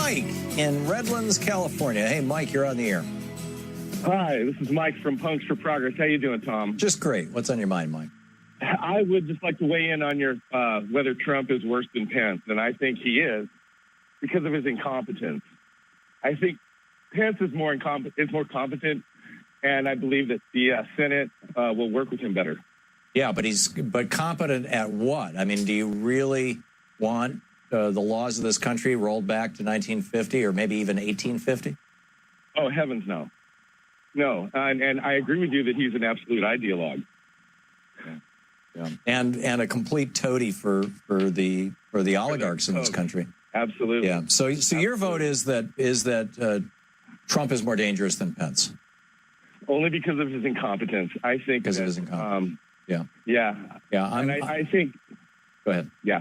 Mike in Redlands, California. Hey, Mike, you're on the air. Hi, this is Mike from Punks for Progress. How you doing, Tom? Just great. What's on your mind, Mike? I would just like to weigh in on your whether Trump is worse than Pence, and I think he is because of his incompetence. I think Pence is more competent, and I believe that the Senate will work with him better. Yeah, but competent at what? I mean, do you really want the laws of this country rolled back to 1950 or maybe even 1850? Oh, heavens no. No, and I agree with you that he's an absolute ideologue. Yeah. And a complete toady for the oligarchs in this country. Absolutely. Yeah. So your vote is that Trump is more dangerous than Pence. Only because of his incompetence. I think because of his incompetence. Yeah. I think. Go ahead. Yeah.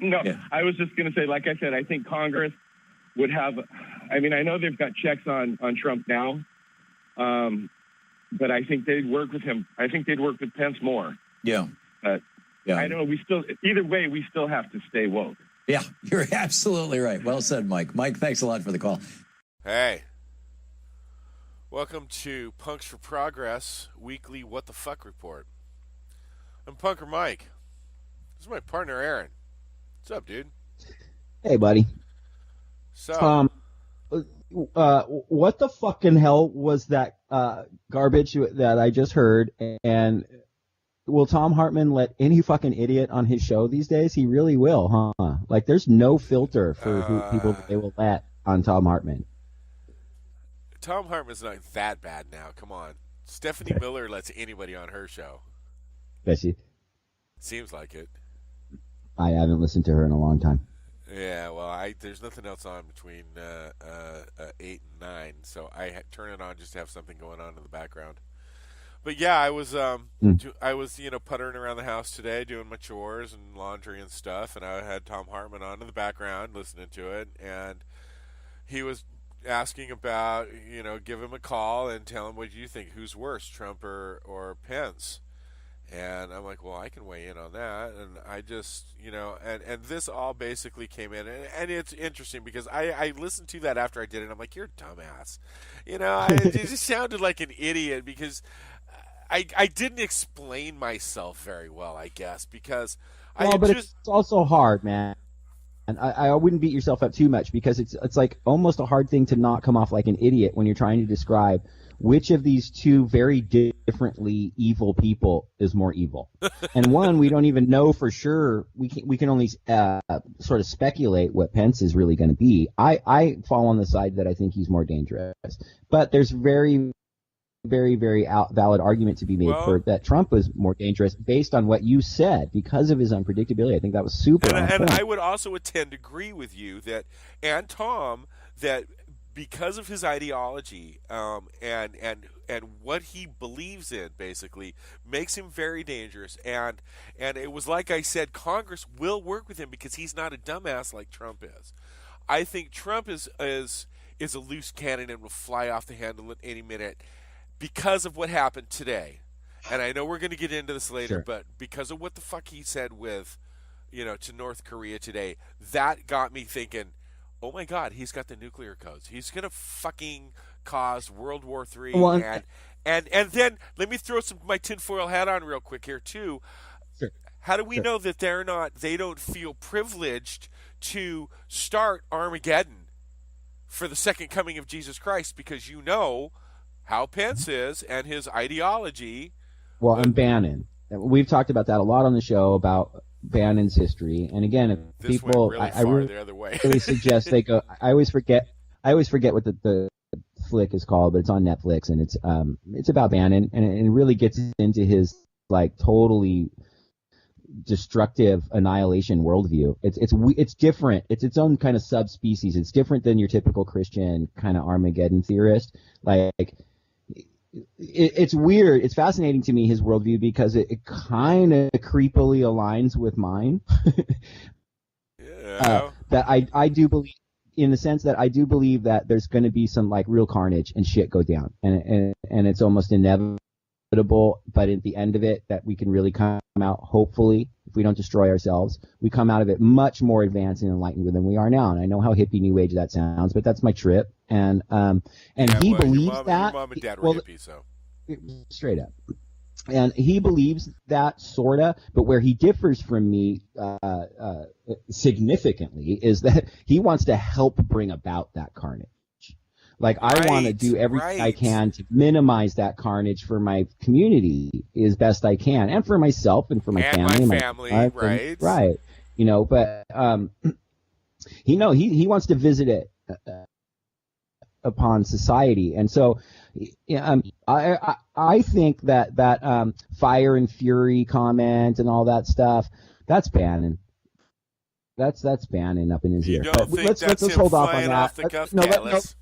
No, yeah. I was just going to say, like I said, I think Congress would have. I mean, I know they've got checks on Trump now, but I think they'd work with him. I think they'd work with Pence more. Yeah. Yeah. I know either way, we still have to stay woke. Yeah, you're absolutely right. Well said, Mike. Mike, thanks a lot for the call. Hey. Welcome to Punks for Progress Weekly What the Fuck Report. I'm Punker Mike. This is my partner, Aaron. What's up, dude? Hey, buddy. So, what the fucking hell was that garbage that I just heard? And will Tom Hartman let any fucking idiot on his show these days? He really will, huh? Like, there's no filter for who people they will let on Tom Hartman. Tom Hartman's not that bad now. Come on. Stephanie Miller lets anybody on her show. Does she? Seems like it. I haven't listened to her in a long time. Yeah, well, there's nothing else on between 8 and 9, so I turn it on just to have something going on in the background. But yeah, I was puttering around the house today, doing my chores and laundry and stuff, and I had Tom Hartman on in the background listening to it, and he was asking about, give him a call and tell him what you think, who's worse, Trump or Pence. And I'm like, well, I can weigh in on that. And I just, and this all basically came in. And it's interesting because I listened to that after I did it. And I'm like, you're a dumbass. It just sounded like an idiot because I didn't explain myself very well, I guess, because it's also hard, man. And I wouldn't beat yourself up too much because it's like almost a hard thing to not come off like an idiot when you're trying to describe which of these two very differently evil people is more evil. And one, we don't even know for sure. We can only sort of speculate what Pence is really going to be. I fall on the side that I think he's more dangerous. But there's very, very, very valid argument to be made for that Trump was more dangerous based on what you said because of his unpredictability. I think that was super. And I would also tend to agree with you and Tom, that because of his ideology and what he believes in, basically, makes him very dangerous. And it was like I said, Congress will work with him because he's not a dumbass like Trump is. I think Trump is a loose cannon and will fly off the handle at any minute because of what happened today. And I know we're going to get into this later, but because of what the fuck he said with, to North Korea today, that got me thinking, oh my God, he's got the nuclear codes. He's going to fucking cause World War III. And then let me throw my tinfoil hat on real quick here too. Sure. How do we know that they don't feel privileged to start Armageddon for the second coming of Jesus Christ? Because how Pence is and his ideology. Well, and Bannon. We've talked about that a lot on the show about Bannon's history. And again, if this people, went really far the other way. really suggest they go. I always forget what the flick is called, but it's on Netflix, and it's about Bannon, and it really gets into his like totally destructive annihilation worldview. It's different. It's its own kind of subspecies. It's different than your typical Christian kind of Armageddon theorist. Like. It's weird. It's fascinating to me, his worldview, because it kind of creepily aligns with mine. Yeah. That I do believe, in the sense that I do believe that there's going to be some like real carnage and shit go down, and it's almost inevitable inevitable, but at the end of it, that we can really come out, hopefully, if we don't destroy ourselves, we come out of it much more advanced and enlightened than we are now. And I know how hippie new age that sounds, but that's my trip. And he believes that. Your mom and dad were hippies, so. Straight up. And he believes that, sort of, but where he differs from me significantly is that he wants to help bring about that carnage. Like, I want to do everything I can to minimize that carnage for my community as best I can, and for myself and for my family. My family, right. Right. You know, but he wants to visit it upon society. And so I think that fire and fury comment and all that stuff, that's Bannon. That's Bannon up in his ear. You don't think let's hold off on that.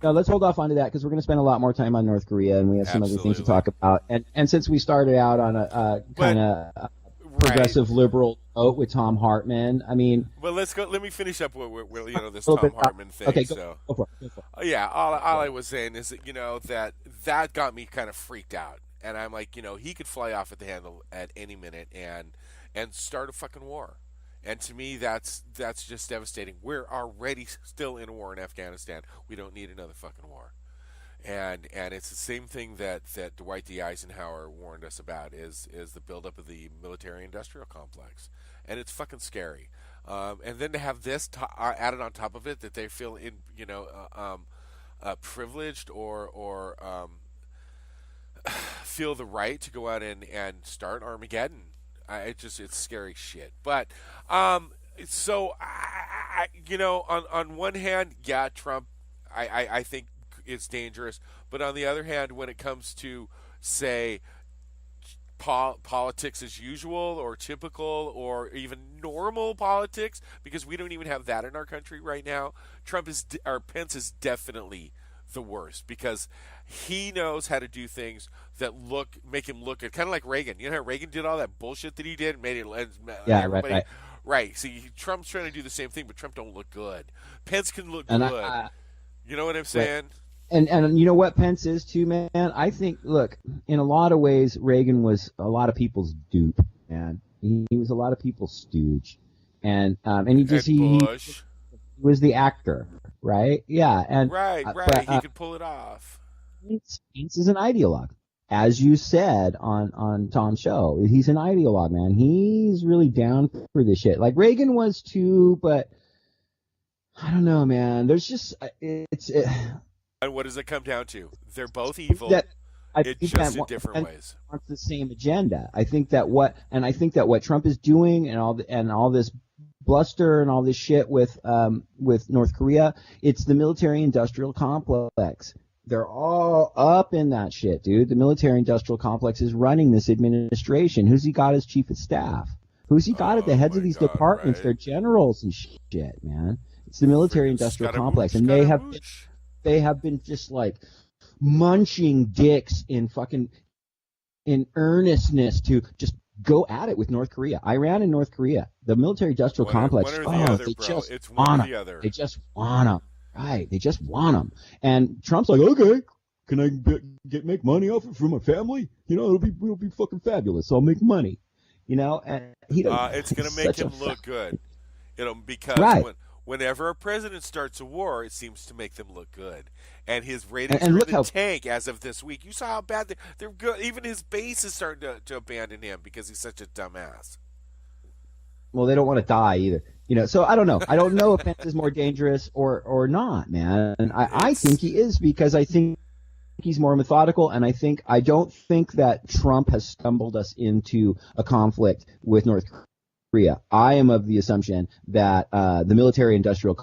No, let's hold off onto that because we're going to spend a lot more time on North Korea, and we have some other things to talk about. And since we started out on a kind of progressive liberal note with Tom Hartman, I mean. Well, let's go. Let me finish up with this Tom Hartman thing. Okay, go for it. Yeah, all I was saying is that that got me kind of freaked out, and I'm like, he could fly off at the handle at any minute and start a fucking war. And to me, that's just devastating. We're already still in a war in Afghanistan. We don't need another fucking war. And it's the same thing that Dwight D. Eisenhower warned us about is the buildup of the military-industrial complex. And it's fucking scary. And then to have this added on top of it, that they feel privileged or feel the right to go out and start Armageddon. It's scary shit. But so I on one hand, yeah, Trump, I think it's dangerous. But on the other hand, when it comes to, say, politics as usual or typical or even normal politics, because we don't even have that in our country right now, Pence is definitely the worst, because he knows how to do things that make him look good, kind of like Reagan. You know how Reagan did all that bullshit that he did and made it everybody right. See, Trump's trying to do the same thing, but Trump don't look good. Pence can look good. You know what I'm saying? And you know what Pence is too, man? I think, look, in a lot of ways, Reagan was a lot of people's dupe, man. He was a lot of people's stooge, and Bush. He was the actor, right? Yeah, and right. He could pull it off. Pence is an ideologue, as you said on Tom's show. He's an ideologue, man. He's really down for this shit. Like Reagan was too, but I don't know, man. There's just And what does it come down to? They're both evil. It's just in different ways. Wants the same agenda. I think that what Trump is doing and all this bluster and all this shit with North Korea, it's the military-industrial complex. They're all up in that shit, dude. The military-industrial complex is running this administration. Who's he got as chief of staff? Who's he got at the heads of these departments? Right? They're generals and shit, man. It's the military-industrial complex, and they have been just like munching dicks in earnestness to just go at it with North Korea. Iran and North Korea. The military-industrial complex. They just want them. Right. They just want them. And Trump's like, okay, can I make money off it for my family? It'll be fucking fabulous. So I'll make money. And he doesn't. It's going to make him look good. Because whenever a president starts a war, it seems to make them look good. And his ratings are in the tank as of this week. You saw how bad they're good. Even his base is starting to abandon him because he's such a dumbass. Well, they don't want to die either. So I don't know. I don't know if Pence is more dangerous or not, man. And I think he is, because I think he's more methodical, and I don't think that Trump has stumbled us into a conflict with North Korea. I am of the assumption that the military-industrial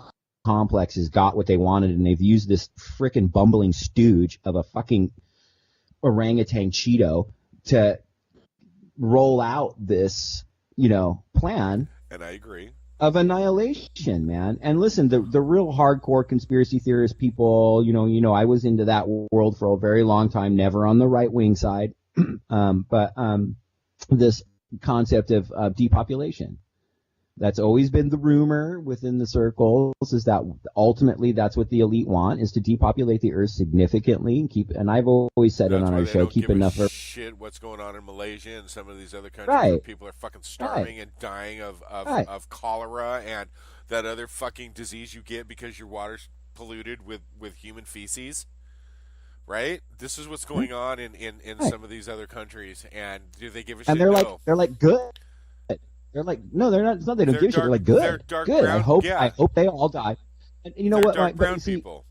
complex has got what they wanted, and they've used this frickin' bumbling stooge of a fucking orangutan Cheeto to roll out this, plan. And I agree. Of annihilation, man. And listen, the real hardcore conspiracy theorist people, I was into that world for a very long time, never on the right wing side, but this concept of depopulation. That's always been the rumor within the circles, is that ultimately that's what the elite want, is to depopulate the earth significantly and keep. And I've always said it on our show, keep enough. Shit, what's going on in Malaysia and some of these other countries Right. where people are fucking starving and dying of cholera and that other fucking disease you get because your water's polluted with human feces. Right? This is what's going on in some of these other countries, and do they give a shit? And they're like good. They're like, no, they're not. It's not they don't give a shit. They're like, good. They're dark good. Brown, I hope they all die. And you know they're what? Dark brown people.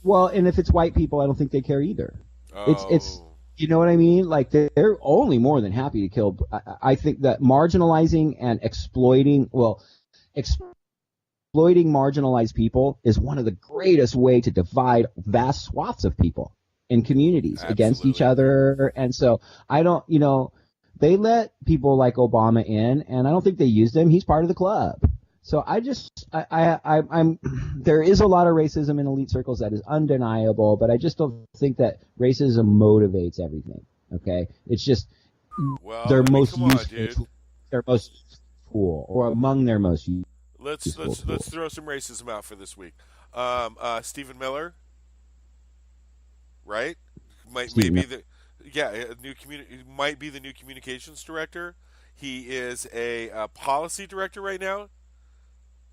Well, and if it's white people, I don't think they care either. Oh. It's you know what I mean? Like, they're only more than happy to kill. I think that marginalizing and exploiting marginalized people is one of the greatest way to divide vast swaths of people in communities against each other. And so I don't, they let people like Obama in, and I don't think they used him. He's part of the club. So I'm there is a lot of racism in elite circles that is undeniable, but I just don't think that racism motivates everything. Okay, it's just they're most useful. They're most cool, or among their most useful. Let's throw some racism out for this week. Stephen Miller, right? Might be the new communications director. He is a policy director right now.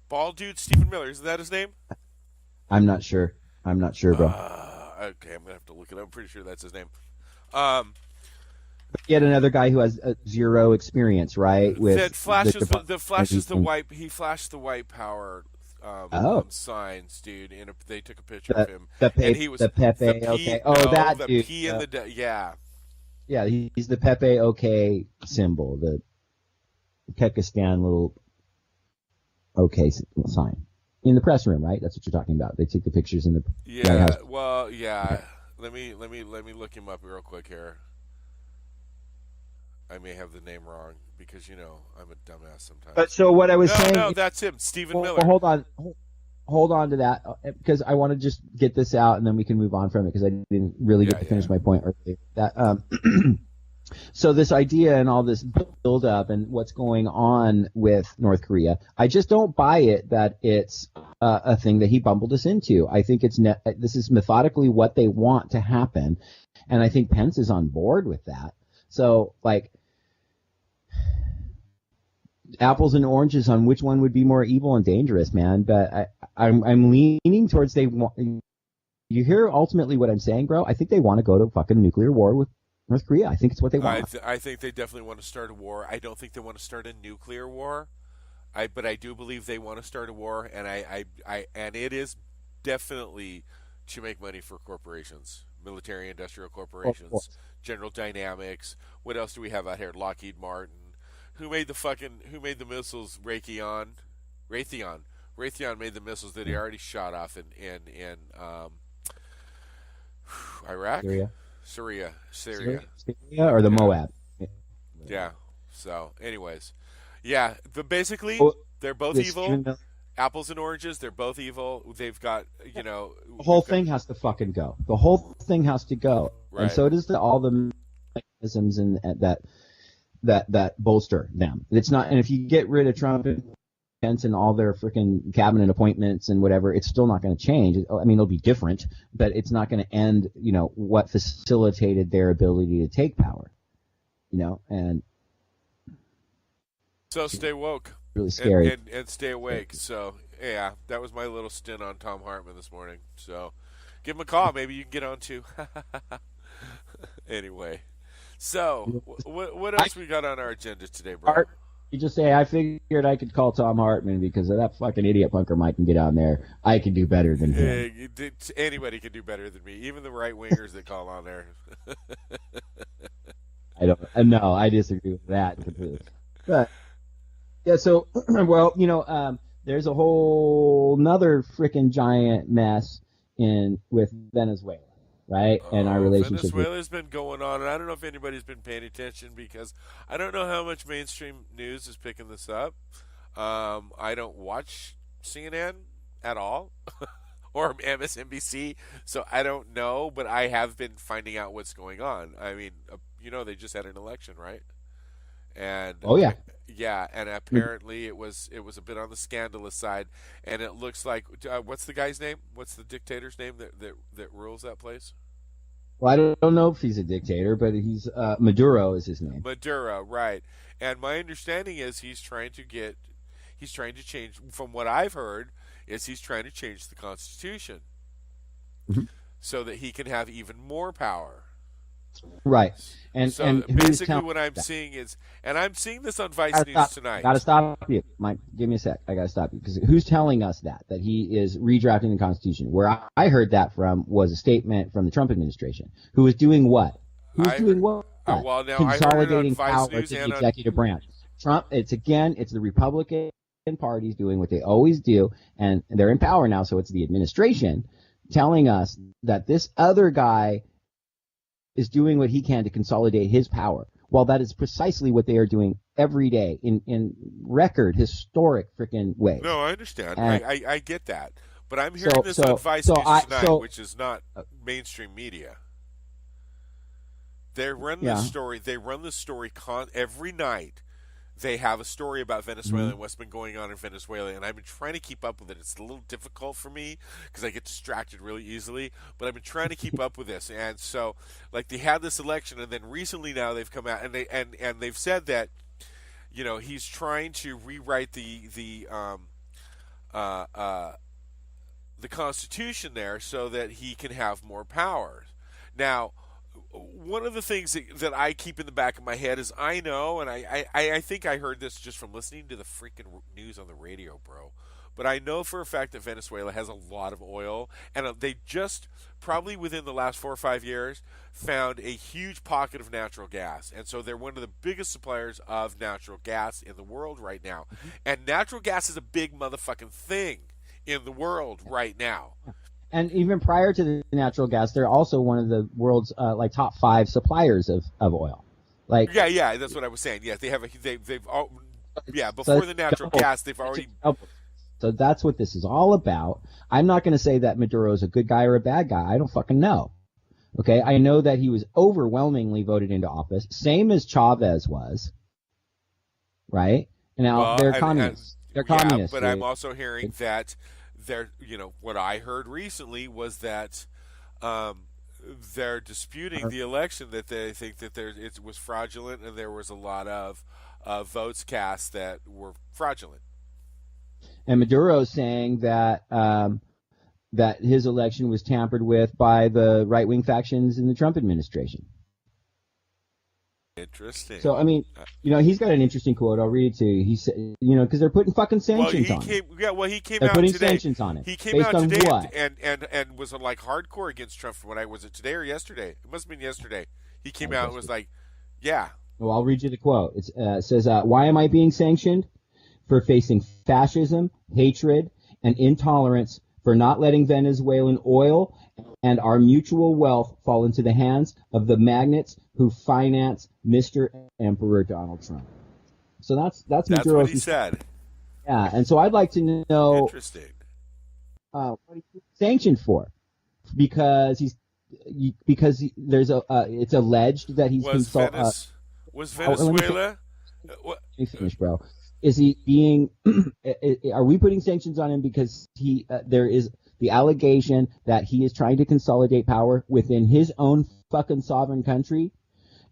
Bald dude, Stephen Miller, isn't that his name? I'm not sure, bro. Okay, I'm gonna have to look it up. I'm pretty sure that's his name. Yet another guy who has zero experience, right? With that flashes the white. He flashed the white power signs, dude. And they took a picture of him. And he was the Pepe. Okay. That the dude. P and the yeah. Yeah, he's the Pepe OK symbol, the Kekistan little OK sign in the press room, right? That's what you're talking about. They take the pictures in the White House. Well, yeah. Let me look him up real quick here. I may have the name wrong because I'm a dumbass sometimes. But so what I was saying. No, that's him, Stephen Miller. Well, hold on to that because I want to just get this out and then we can move on from it because I didn't really get to finish my point earlier. That so this idea and all this build up and what's going on with North Korea, I just don't buy it that it's a thing that he bumbled us into. I think this is methodically what they want to happen, and I think Pence is on board with that. So like. Apples and oranges on which one would be more evil and dangerous, man. But I'm leaning towards they want. You hear ultimately what I'm saying, bro? I think they want to go to fucking nuclear war with North Korea. I think it's what they want. I think they definitely want to start a war. I don't think they want to start a nuclear war. But I do believe they want to start a war, and and it is definitely to make money for corporations, military industrial corporations, General Dynamics. What else do we have out here? Lockheed Martin. Who made the missiles? Raytheon made the missiles that he already shot off in Iraq? Syria or the Moab. Yeah. So, anyways. Yeah, but basically they're both evil. Apples and oranges, they're both evil. They've got, the whole thing has to fucking go. The whole thing has to go. Right. And so does all the mechanisms and that bolster them. It's not, and if you get rid of Trump and Pence and all their freaking cabinet appointments and whatever, it's still not going to change. I mean, it'll be different, but it's not going to end, what facilitated their ability to take power, and so stay woke. Really scary. And stay awake. So, yeah, that was my little stint on Thom Hartmann this morning. So, give him a call. Maybe you can get on too. Anyway. So, what else we got on our agenda today, bro? You just say, I figured I could call Thom Hartmann because of that fucking idiot punker Mike can get on there. I can do better than him. Anybody can do better than me, even the right-wingers that call on there. No, I disagree with that completely. But, yeah, so, well, there's a whole nother freaking giant mess with Venezuela. Right, and our relationship. Venezuela's been going on, and I don't know if anybody's been paying attention because I don't know how much mainstream news is picking this up. I don't watch CNN at all or MSNBC, so I don't know. But I have been finding out what's going on. I mean, they just had an election, right? And Yeah, and apparently it was a bit on the scandalous side, and it looks like what's the guy's name? What's the dictator's name that rules that place? Well, I don't know if he's a dictator, but he's Maduro is his name. Maduro, right? And my understanding is he's trying to change. From what I've heard, is he's trying to change the Constitution so that he can have even more power. Right. And so and basically what I'm seeing is, and I'm seeing this on Vice News tonight. Gotta stop you. Mike, give me a sec. I gotta stop you. Because who's telling us that he is redrafting the Constitution? Where I heard that from was a statement from the Trump administration. Who was doing what? Consolidating power to the executive branch. Trump, it's the Republican parties doing what they always do, and they're in power now, so it's the administration telling us that this other guy is doing what he can to consolidate his power. Well, that is precisely what they are doing every day in record, historic freaking ways. No, I understand. I get that. But I'm hearing this on Vice News tonight, which is not mainstream media. They run this story. They run this story every night. They have a story about Venezuela and what's been going on in Venezuela, and I've been trying to keep up with it. It's a little difficult for me because I get distracted really easily, but I've been trying to keep up with this. And so, like, they had this election, and then recently now they've come out and they've said that, you know, he's trying to rewrite the Constitution there so that he can have more powers. Now, one of the things that I keep in the back of my head is I know, and I think I heard this just from listening to the freaking news on the radio, bro. But I know for a fact that Venezuela has a lot of oil, and they just, probably within the last 4 or 5 years, found a huge pocket of natural gas. And so they're one of the biggest suppliers of natural gas in the world right now. And natural gas is a big motherfucking thing in the world right now. And even prior to the natural gas, they're also one of the world's top 5 suppliers of oil. Like yeah, that's what I was saying. Yeah, they have before the natural gas, they've already. So that's what this is all about. I'm not going to say that Maduro is a good guy or a bad guy. I don't fucking know. Okay, I know that he was overwhelmingly voted into office, same as Chavez was. Right? Now they're communists. They're communists. But I'm also hearing that. What I heard recently was that they're disputing the election, that they think that it was fraudulent and there was a lot of votes cast that were fraudulent. And Maduro's saying that that his election was tampered with by the right-wing factions in the Trump administration. Interesting. So, I mean, he's got an interesting quote. I'll read it to you. He said, because they're putting fucking sanctions on him. He came they're out putting today. Sanctions on him. He came out today what? and was like hardcore against Trump. Was it today or yesterday? It must have been yesterday. He came out and was like, yeah. Well, I'll read you the quote. It says, why am I being sanctioned? For facing fascism, hatred, and intolerance, for not letting Venezuelan oil and our mutual wealth fall into the hands of the magnates who finance Mr. Emperor Donald Trump. So that's what he said. Yeah, and so I'd like to know. Interesting. What he's sanctioned for, because there's it's alleged that he's was Venezuela. Let me finish, bro. Is he being? Are we putting sanctions on him because there is the allegation that he is trying to consolidate power within his own fucking sovereign country?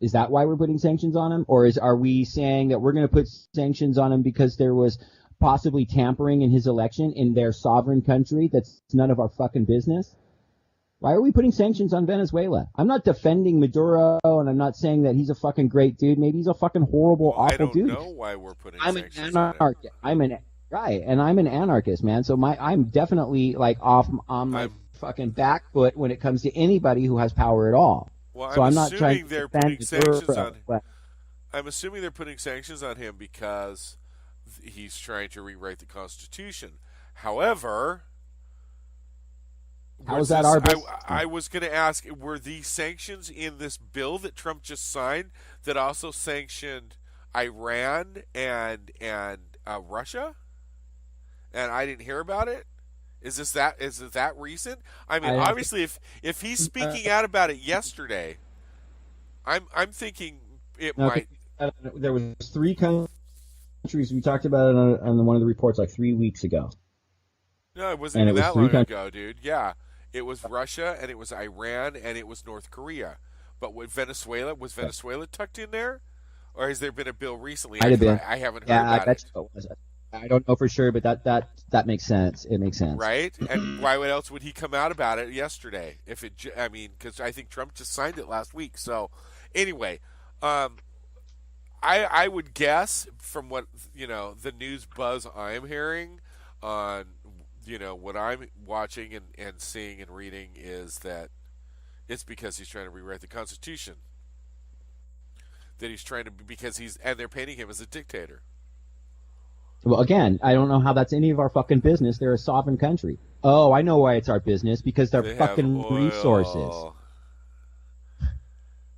Is that why we're putting sanctions on him? Or are we saying that we're going to put sanctions on him because there was possibly tampering in his election in their sovereign country that's none of our fucking business? Why are we putting sanctions on Venezuela? I'm not defending Maduro, and I'm not saying that he's a fucking great dude. Maybe he's a fucking horrible, awful dude. I don't know why we're putting sanctions on him. I'm an anarchist, man. So I'm definitely off on my fucking back foot when it comes to anybody who has power at all. Well, so I'm not trying assuming they're putting sanctions on. I'm assuming they're putting sanctions on him because he's trying to rewrite the Constitution. However, how is that our business? I was going to ask, were these sanctions in this bill that Trump just signed that also sanctioned Iran and Russia? And I didn't hear about it. Is it that recent? I mean, obviously, if he's speaking out about it yesterday, I'm thinking it might. There was 3 countries countries. We talked about it on one of the reports like 3 weeks ago. No, it wasn't even that long ago, dude. Yeah, it was Russia, and it was Iran, and it was North Korea. But with Venezuela, was Venezuela tucked in there? Or has there been a bill recently? Might have been. I haven't heard about it. I don't know for sure, but that makes sense. It makes sense. Right? And why else would he come out about it yesterday? Because I think Trump just signed it last week. So, anyway, I would guess from what, the news buzz I'm hearing on, what I'm watching and seeing and reading is that it's because he's trying to rewrite the Constitution. That he's trying to, and they're painting him as a dictator. Well, again, I don't know how that's any of our fucking business. They're a sovereign country. Oh, I know why it's our business, because they're fucking resources.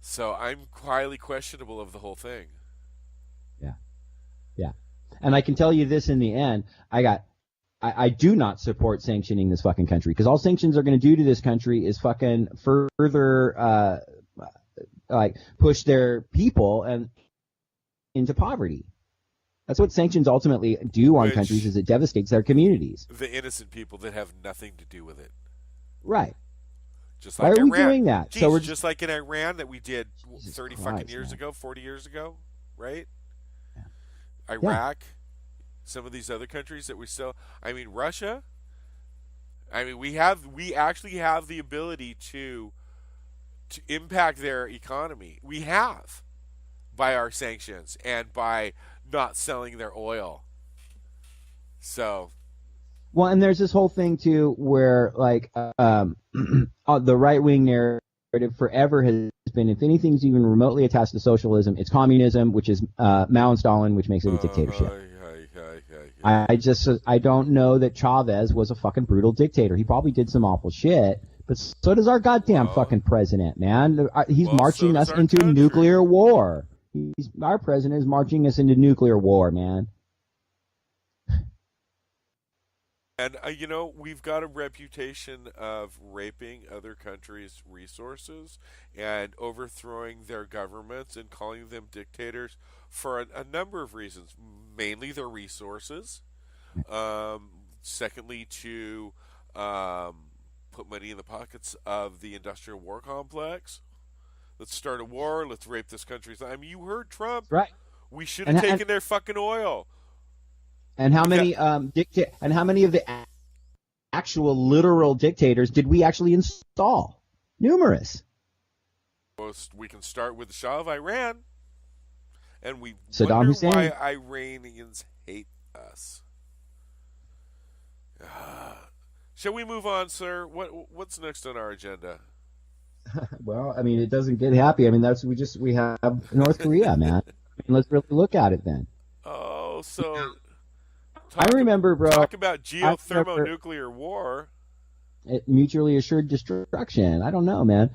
So I'm highly questionable of the whole thing. Yeah. And I can tell you this in the end, I do not support sanctioning this fucking country, because all sanctions are going to do to this country is fucking further, push their people and into poverty. That's what sanctions ultimately do on countries, is it devastates their communities. The innocent people that have nothing to do with it. Right. Just like Why are Iran. we doing that? Jeez, so we're just like in Iran that we did 30 fucking Christ, years man. ago, 40 years ago, right? Yeah. Iraq, some of these other countries that we still, Russia. We actually have the ability to impact their economy. We have, by our sanctions and by not selling their oil. So, well, and there's this whole thing too where the right wing narrative forever has been, if anything's even remotely attached to socialism, it's communism, which is Mao and Stalin, which makes it a dictatorship. I don't know that Chavez was a fucking brutal dictator. He probably did some awful shit, but so does our goddamn fucking president, man. He's marching us into nuclear war. Our president is marching us into nuclear war, man. And, we've got a reputation of raping other countries' resources and overthrowing their governments and calling them dictators for a number of reasons. Mainly their resources. Secondly, to put money in the pockets of the industrial war complex. Let's start a war. Let's rape this country's. You heard Trump. Right. We should have taken their fucking oil. And how many of the actual literal dictators did we actually install? Numerous. We can start with the Shah of Iran, and we Saddam wonder Hussein. why Iranians hate us. Shall we move on, sir? What's next on our agenda? Well, it doesn't get happy. We have North Korea, man. Let's really look at it then. Oh, so I remember, bro. Talk about geothermonuclear war. Mutually assured destruction. I don't know, man.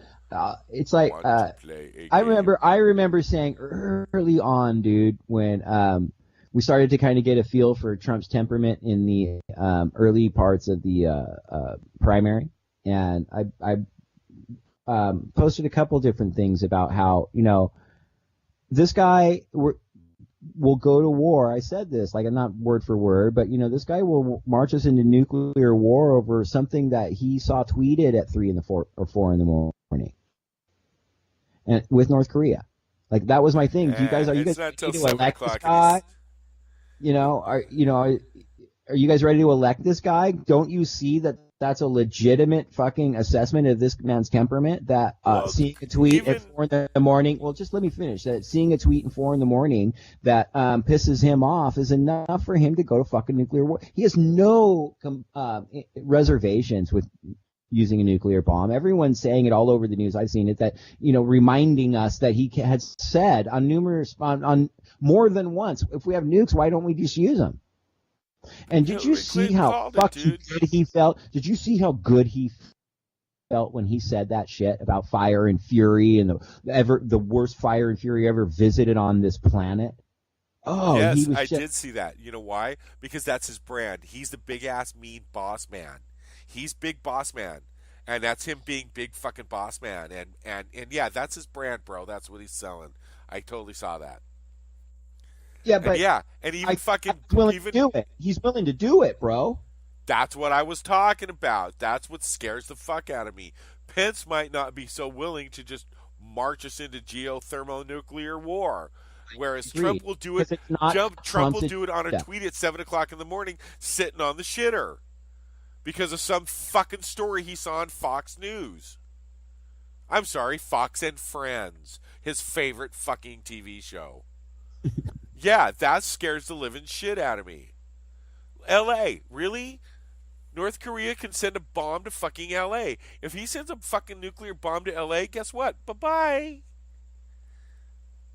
It's like I remember saying early on, dude, when we started to kind of get a feel for Trump's temperament in the early parts of the primary, and I posted a couple different things about how, this guy will go to war. I said this, not word for word, but, this guy will march us into nuclear war over something that he saw tweeted at 3 or 4 in the morning, and with North Korea. That was my thing. Are you guys ready to elect this guy? Are you guys ready to elect this guy? Don't you see that that's a legitimate fucking assessment of this man's temperament? That seeing a tweet at 4 in the morning, well, just let me finish. That seeing a tweet at 4 in the morning that pisses him off is enough for him to go to fucking nuclear war. He has no reservations with using a nuclear bomb. Everyone's saying it all over the news. I've seen it, that, reminding us that he had said on more than once, if we have nukes, why don't we just use them? And did you see how fucking good he felt? Did you see how good he felt when he said that shit about fire and fury and the worst fire and fury ever visited on this planet? Oh, yes, I did see that. You know why? Because that's his brand. He's the big ass mean boss man. He's big boss man, and that's him being big fucking boss man. And yeah, that's his brand, bro. That's what he's selling. I totally saw that. Yeah, but and even fucking willing to do it. He's willing to do it, bro. That's what I was talking about. That's what scares the fuck out of me. Pence might not be so willing to just march us into geothermonuclear war, whereas Trump will do it. Trump will do it on a tweet at 7:00 in the morning, sitting on the shitter, because of some fucking story he saw on Fox News. I'm sorry, Fox and Friends, his favorite fucking TV show. Yeah, that scares the living shit out of me. L.A., really? North Korea can send a bomb to fucking L.A. If he sends a fucking nuclear bomb to L.A., guess what? Bye-bye.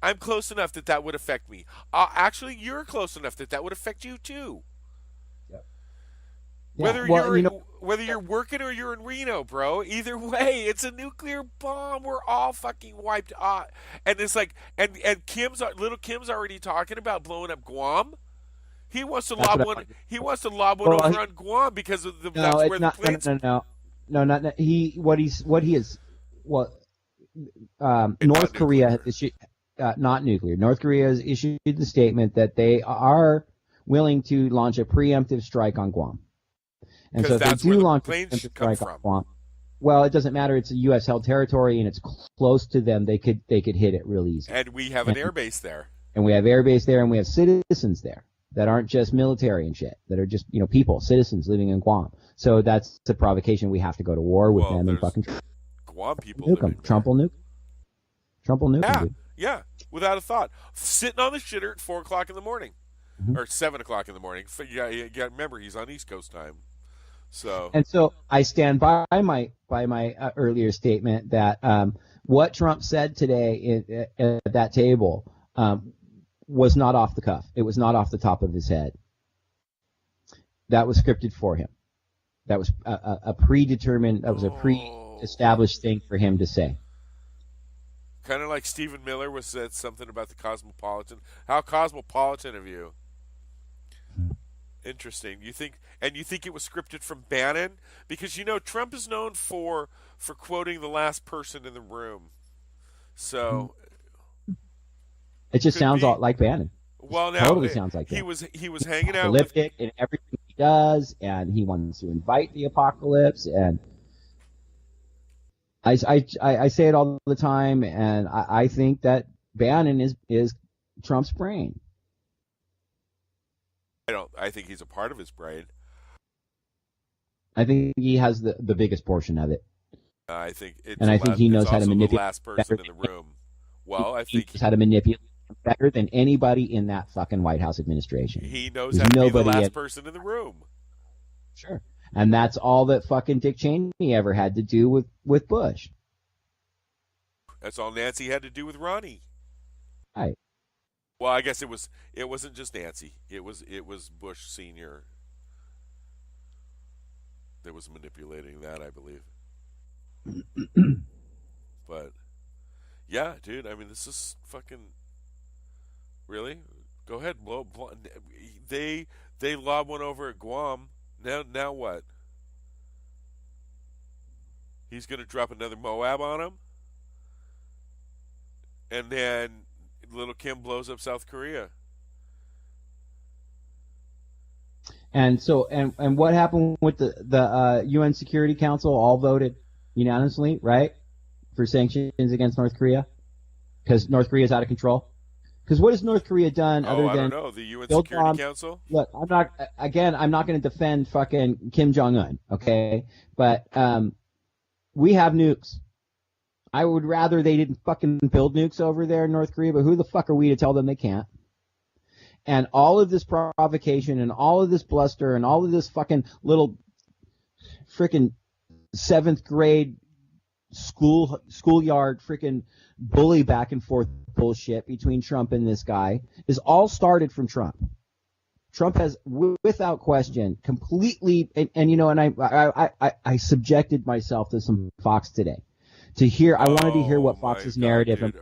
I'm close enough that would affect me. Actually, you're close enough that would affect you, too. Yep. Whether you're working or you're in Reno, bro, either way, it's a nuclear bomb. We're all fucking wiped out. And it's like, and little Kim's already talking about blowing up Guam. He wants to lob one. He wants to lob one over on Guam because of that's where the planes. North Korea has issued, not nuclear. North Korea has issued the statement that they are willing to launch a preemptive strike on Guam. And so if they do launch a preemptive strike on Guam, well, it doesn't matter. It's a U.S. held territory and it's close to them. They could hit it real easy. And we have an airbase there. And we have airbase there, and we have citizens there that aren't just military and shit, that are just, people, citizens living in Guam. So that's the provocation. We have to go to war with them and fucking Guam people nuke them. Trump will nuke. Trump will nuke them, dude. Yeah, without a thought. Sitting on the shitter at 4:00 in the morning. Or 7:00 in the morning. You got remember, he's on East Coast time. So I stand by my earlier statement that what Trump said today at that table was not off the cuff. It was not off the top of his head. That was scripted for him. That was a predetermined. That was a pre-established thing for him to say. Kind of like Stephen Miller said something about the Cosmopolitan. How cosmopolitan of you. Interesting. You think it was scripted from Bannon? Because Trump is known for quoting the last person in the room. So it just sounds like Bannon. Well, now totally sounds like he was hanging out with in everything he does, and he wants to invite the apocalypse. And I say it all the time, and I think that Bannon is Trump's brain. I think he's a part of his brain. I think he has the biggest portion of it. I think he knows how to manipulate the last person in the room. Well, I think he knows how to manipulate better than anybody in that fucking White House administration. He knows how to be the last person in the room. Sure. And that's all that fucking Dick Cheney ever had to do with Bush. That's all Nancy had to do with Ronnie. Right. Well, I guess it wasn't just Nancy. It was Bush Sr. that was manipulating that, I believe. But yeah, dude, I mean, this is fucking really. Go ahead, blow. They lob one over at Guam. Now what? He's going to drop another Moab on him, and then little Kim blows up South Korea. And so, and what happened with the UN Security Council? All voted unanimously, right, for sanctions against North Korea because North Korea is out of control. Because what has North Korea done other than? I don't know. The UN Security Council. Look, I'm not going to defend fucking Kim Jong Un, okay? But we have nukes. I would rather they didn't fucking build nukes over there in North Korea, but who the fuck are we to tell them they can't? And all of this provocation and all of this bluster and all of this fucking little freaking 7th grade schoolyard freaking bully back and forth bullshit between Trump and this guy is all started from Trump. Trump has, without question, completely, and I subjected myself to some Fox today. I wanted to hear what Fox's narrative, and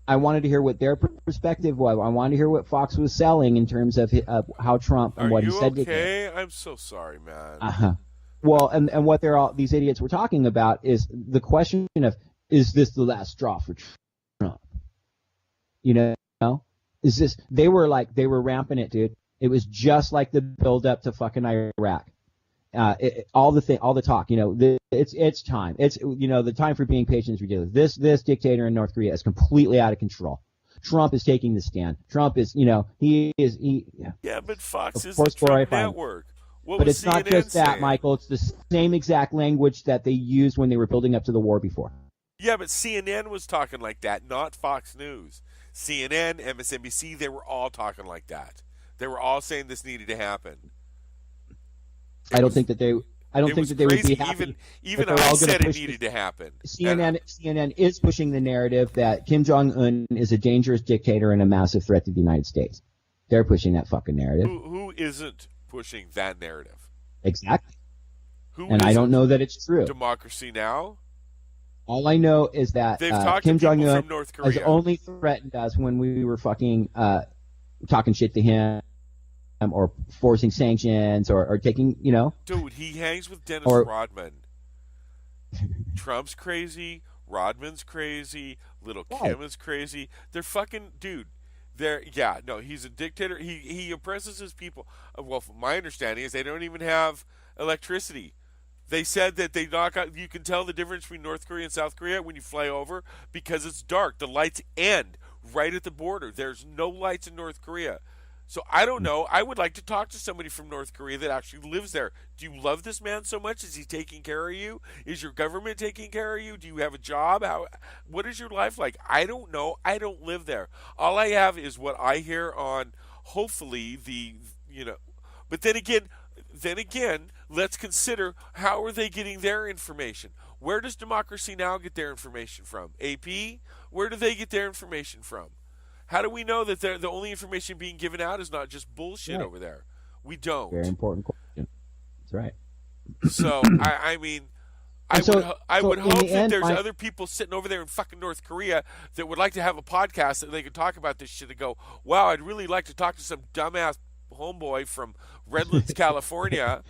I wanted to hear what their perspective was. I wanted to hear what Fox was selling in terms of how Trump and what he said. Are you okay? I'm so sorry, man. Uh-huh. Well, and what these idiots were talking about is the question of, is this the last straw for Trump? is this, they were ramping it, dude. It was just like the build up to fucking Iraq. All the talk, it's time. It's, the time for being patient is ridiculous. This dictator in North Korea is completely out of control. Trump is taking the stand. Trump is, Yeah, but Fox is the Trump network. But it's not just that, Michael. It's the same exact language that they used when they were building up to the war before. Yeah, but CNN was talking like that, not Fox News. CNN, MSNBC, they were all talking like that. They were all saying this needed to happen. I don't think that they would be happy. Even I said it needed to happen. CNN is pushing the narrative that Kim Jong-un is a dangerous dictator and a massive threat to the United States. They're pushing that fucking narrative. Who isn't pushing that narrative? Exactly. I don't know that it's true. Democracy Now? All I know is that Kim Jong-un has only threatened us when we were fucking talking shit to him or forcing sanctions or taking, Dude, he hangs with Dennis Rodman. Trump's crazy. Rodman's crazy. Little Kim is crazy. They're fucking, dude. He's a dictator. He oppresses his people. Well, from my understanding is they don't even have electricity. They said that they knock out. You can tell the difference between North Korea and South Korea when you fly over because it's dark. The lights end right at the border. There's no lights in North Korea. So I don't know. I would like to talk to somebody from North Korea that actually lives there. Do you love this man so much? Is he taking care of you? Is your government taking care of you? Do you have a job? What is your life like? I don't know. I don't live there. All I have is what I hear on, hopefully, But then again, let's consider, how are they getting their information? Where does Democracy Now! Get their information from? AP? Where do they get their information from? How do we know that the only information being given out is not just bullshit over there? We don't. Very important question. That's right. So, I would hope that there's other people sitting over there in fucking North Korea that would like to have a podcast that they could talk about this shit and go, wow, I'd really like to talk to some dumbass homeboy from Redlands, California,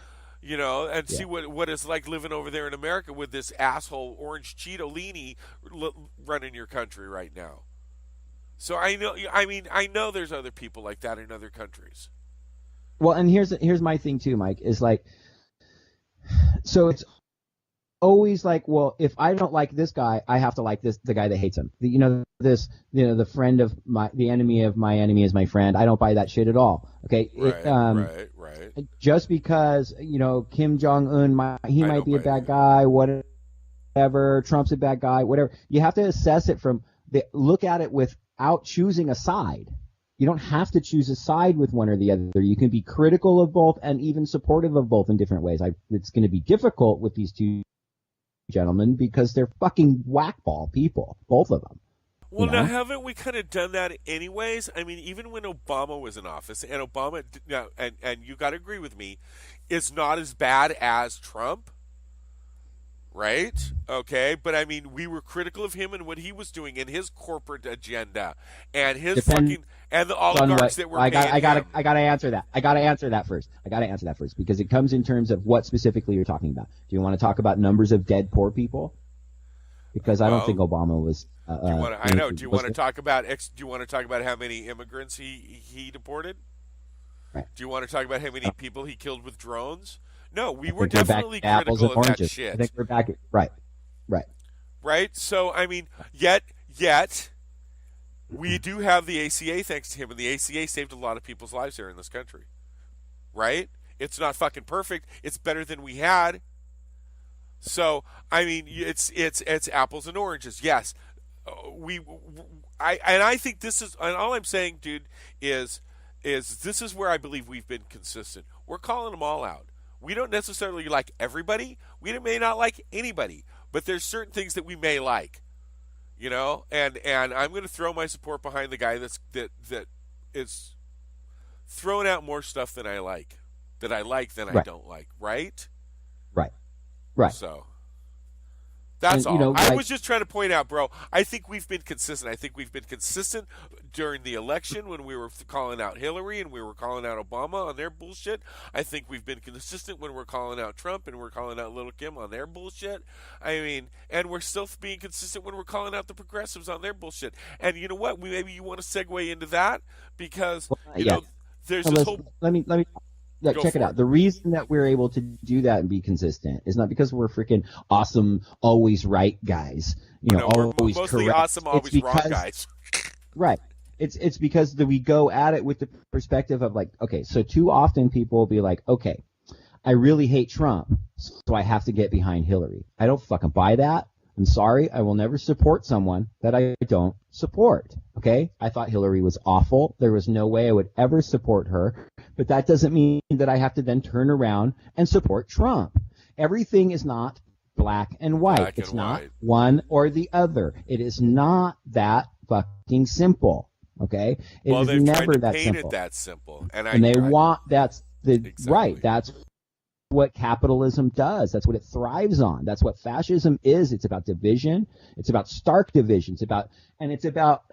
and see what it's like living over there in America with this asshole Orange Cheeto-Leany running your country right now. So I know there's other people like that in other countries. Well, and here's my thing too, Mike, is like, so it's always like, well, if I don't like this guy, I have to like the guy that hates him. The friend of the enemy of my enemy is my friend. I don't buy that shit at all. Okay. Right. Just because, Kim Jong-un might be a bad guy, whatever, Trump's a bad guy, whatever. You have to assess it look at it without choosing a side. You don't have to choose a side with one or the other. You can be critical of both and even supportive of both in different ways. It's going to be difficult with these two gentlemen because they're fucking whackball people, both of them. Well, now haven't we kind of done that anyways? I mean, even when Obama was in office, and Obama, and you got to agree with me, is not as bad as Trump. Right? Okay. But I mean, we were critical of him and what he was doing and his corporate agenda and his and the oligarchs that were paying him. I gotta answer that. I gotta answer that first because it comes in terms of what specifically you're talking about. Do you want to talk about numbers of dead poor people? Because I don't think Obama was. Do you want to talk about how many immigrants he deported? Right. Do you want to talk about how many people he killed with drones? No, we were definitely critical of that shit. I think we're back. Right. Right. So I mean, yet we do have the ACA thanks to him, and the ACA saved a lot of people's lives here in this country. Right? It's not fucking perfect. It's better than we had. So I mean, it's apples and oranges. Yes, I think this is, and all I'm saying, dude, is this is where I believe we've been consistent. We're calling them all out. We don't necessarily like everybody. We may not like anybody, but there's certain things that we may like, And I'm going to throw my support behind the guy that is throwing out more stuff than I like than I don't like. Right. Right. So, That's And, all. I was just trying to point out, bro. I think we've been consistent. I think we've been consistent during the election when we were calling out Hillary and we were calling out Obama on their bullshit. I think we've been consistent when we're calling out Trump and we're calling out Little Kim on their bullshit. I mean, and we're still being consistent when we're calling out the progressives on their bullshit. And you know what? Maybe you want to segue into that because you know there's this whole. Let me. Yeah, check it out. The reason that we're able to do that and be consistent is not because we're freaking awesome, always right guys. Always we're mostly correct. Awesome, always wrong guys. Right. It's because we go at it with the perspective of like, okay, so too often people will be like, okay, I really hate Trump, so I have to get behind Hillary. I don't fucking buy that. I'm sorry, I will never support someone that I don't support. Okay? I thought Hillary was awful. There was no way I would ever support her. But that doesn't mean that I have to then turn around and support Trump. Everything is not black and white. It's not one or the other. It is not that fucking simple. Okay? It is never that simple. It that simple. And they want that's right. That's what capitalism does. That's what it thrives on. That's what fascism is. It's about division. It's about stark division. It's about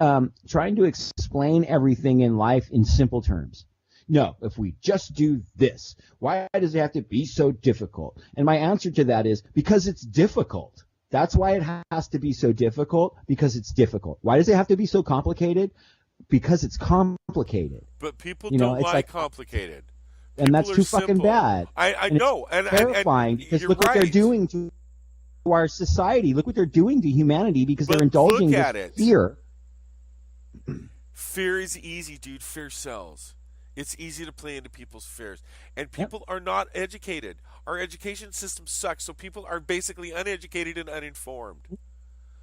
trying to explain everything in life in simple terms. No, if we just do this, why does it have to be so difficult? And my answer to that is because it's difficult. That's why it has to be so difficult, because it's difficult. Why does it have to be so complicated? Because it's complicated. But people don't like complicated. And that's too fucking bad. I know. And terrifying because look what they're doing to our society. Look what they're doing to humanity because they're indulging in fear. Fear is easy, dude. Fear sells. It's easy to play into people's fears. And people are not educated. Our education system sucks, so people are basically uneducated and uninformed.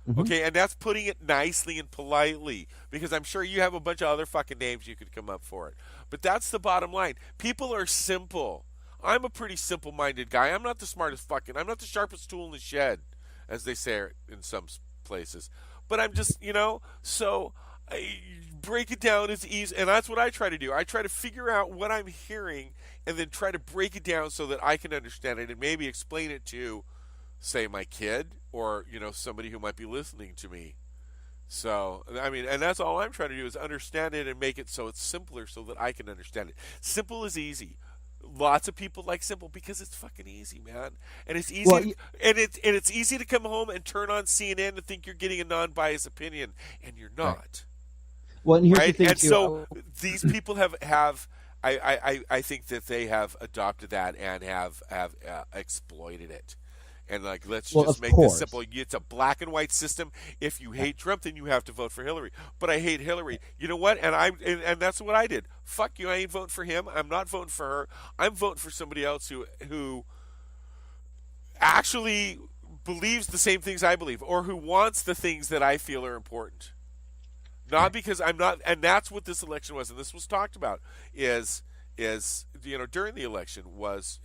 Mm-hmm. Okay, and that's putting it nicely and politely, because I'm sure you have a bunch of other fucking names you could come up for it. But that's the bottom line. People are simple. I'm a pretty simple-minded guy. I'm not the sharpest tool in the shed, as they say in some places. But I'm just, so break it down as easy, and that's what I try to do. I try to figure out what I'm hearing and then try to break it down so that I can understand it and maybe explain it to, say, my kid or, somebody who might be listening to me. So, I mean, and that's all I'm trying to do is understand it and make it so it's simpler so that I can understand it. Simple is easy. Lots of people like simple because it's fucking easy, man. And it's easy it's easy to come home and turn on CNN and think you're getting a non-biased opinion, and you're not. Right. Well, and here's the thing, and so these people have I think that they have adopted that and have exploited it. And let's just make this simple. It's a black and white system. If you hate Trump, then you have to vote for Hillary. But I hate Hillary. You know what? And that's what I did. Fuck you. I ain't voting for him. I'm not voting for her. I'm voting for somebody else who actually believes the same things I believe, or who wants the things that I feel are important. Not because I'm not, and that's what this election was, and this was talked about, is during the election was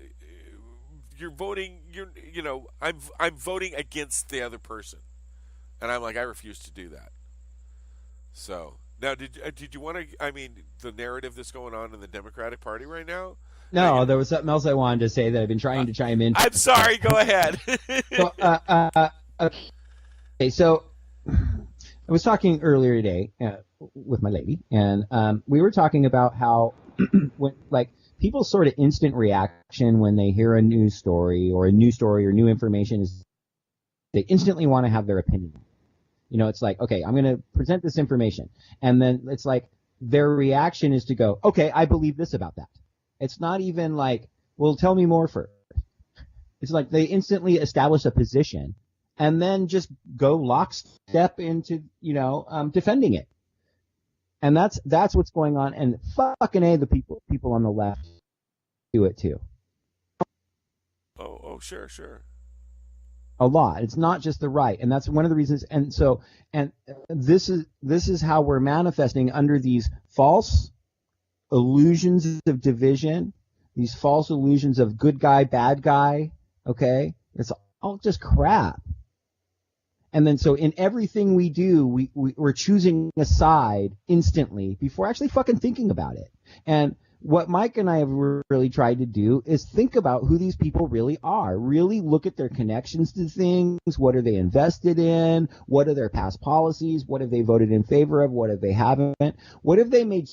you're voting, I'm voting against the other person, and I'm like, I refuse to do that. So now, did you want to? I mean, the narrative that's going on in the Democratic Party right now. No, there was something else I wanted to say that I've been trying to chime in. I'm sorry. Go ahead. Okay, so I was talking earlier today with my lady, and we were talking about how when people's sort of instant reaction when they hear a news story or new information is they instantly want to have their opinion. It's like, okay, I'm going to present this information, and then it's like their reaction is to go, okay, I believe this about that. It's not even like, well, tell me more first. It's like they instantly establish a position and then just go lockstep into, defending it. And that's what's going on. And fucking A, the people on the left do it too. Oh, sure. A lot. It's not just the right. And that's one of the reasons. And so, and this is how we're manifesting under these false illusions of division, these false illusions of good guy, bad guy. Okay. It's all just crap. And then so in everything we do, we're choosing a side instantly before actually fucking thinking about it. And what Mike and I have really tried to do is think about who these people really are. Really look at their connections to things. What are they invested in? What are their past policies? What have they voted in favor of? What have they haven't? What have they made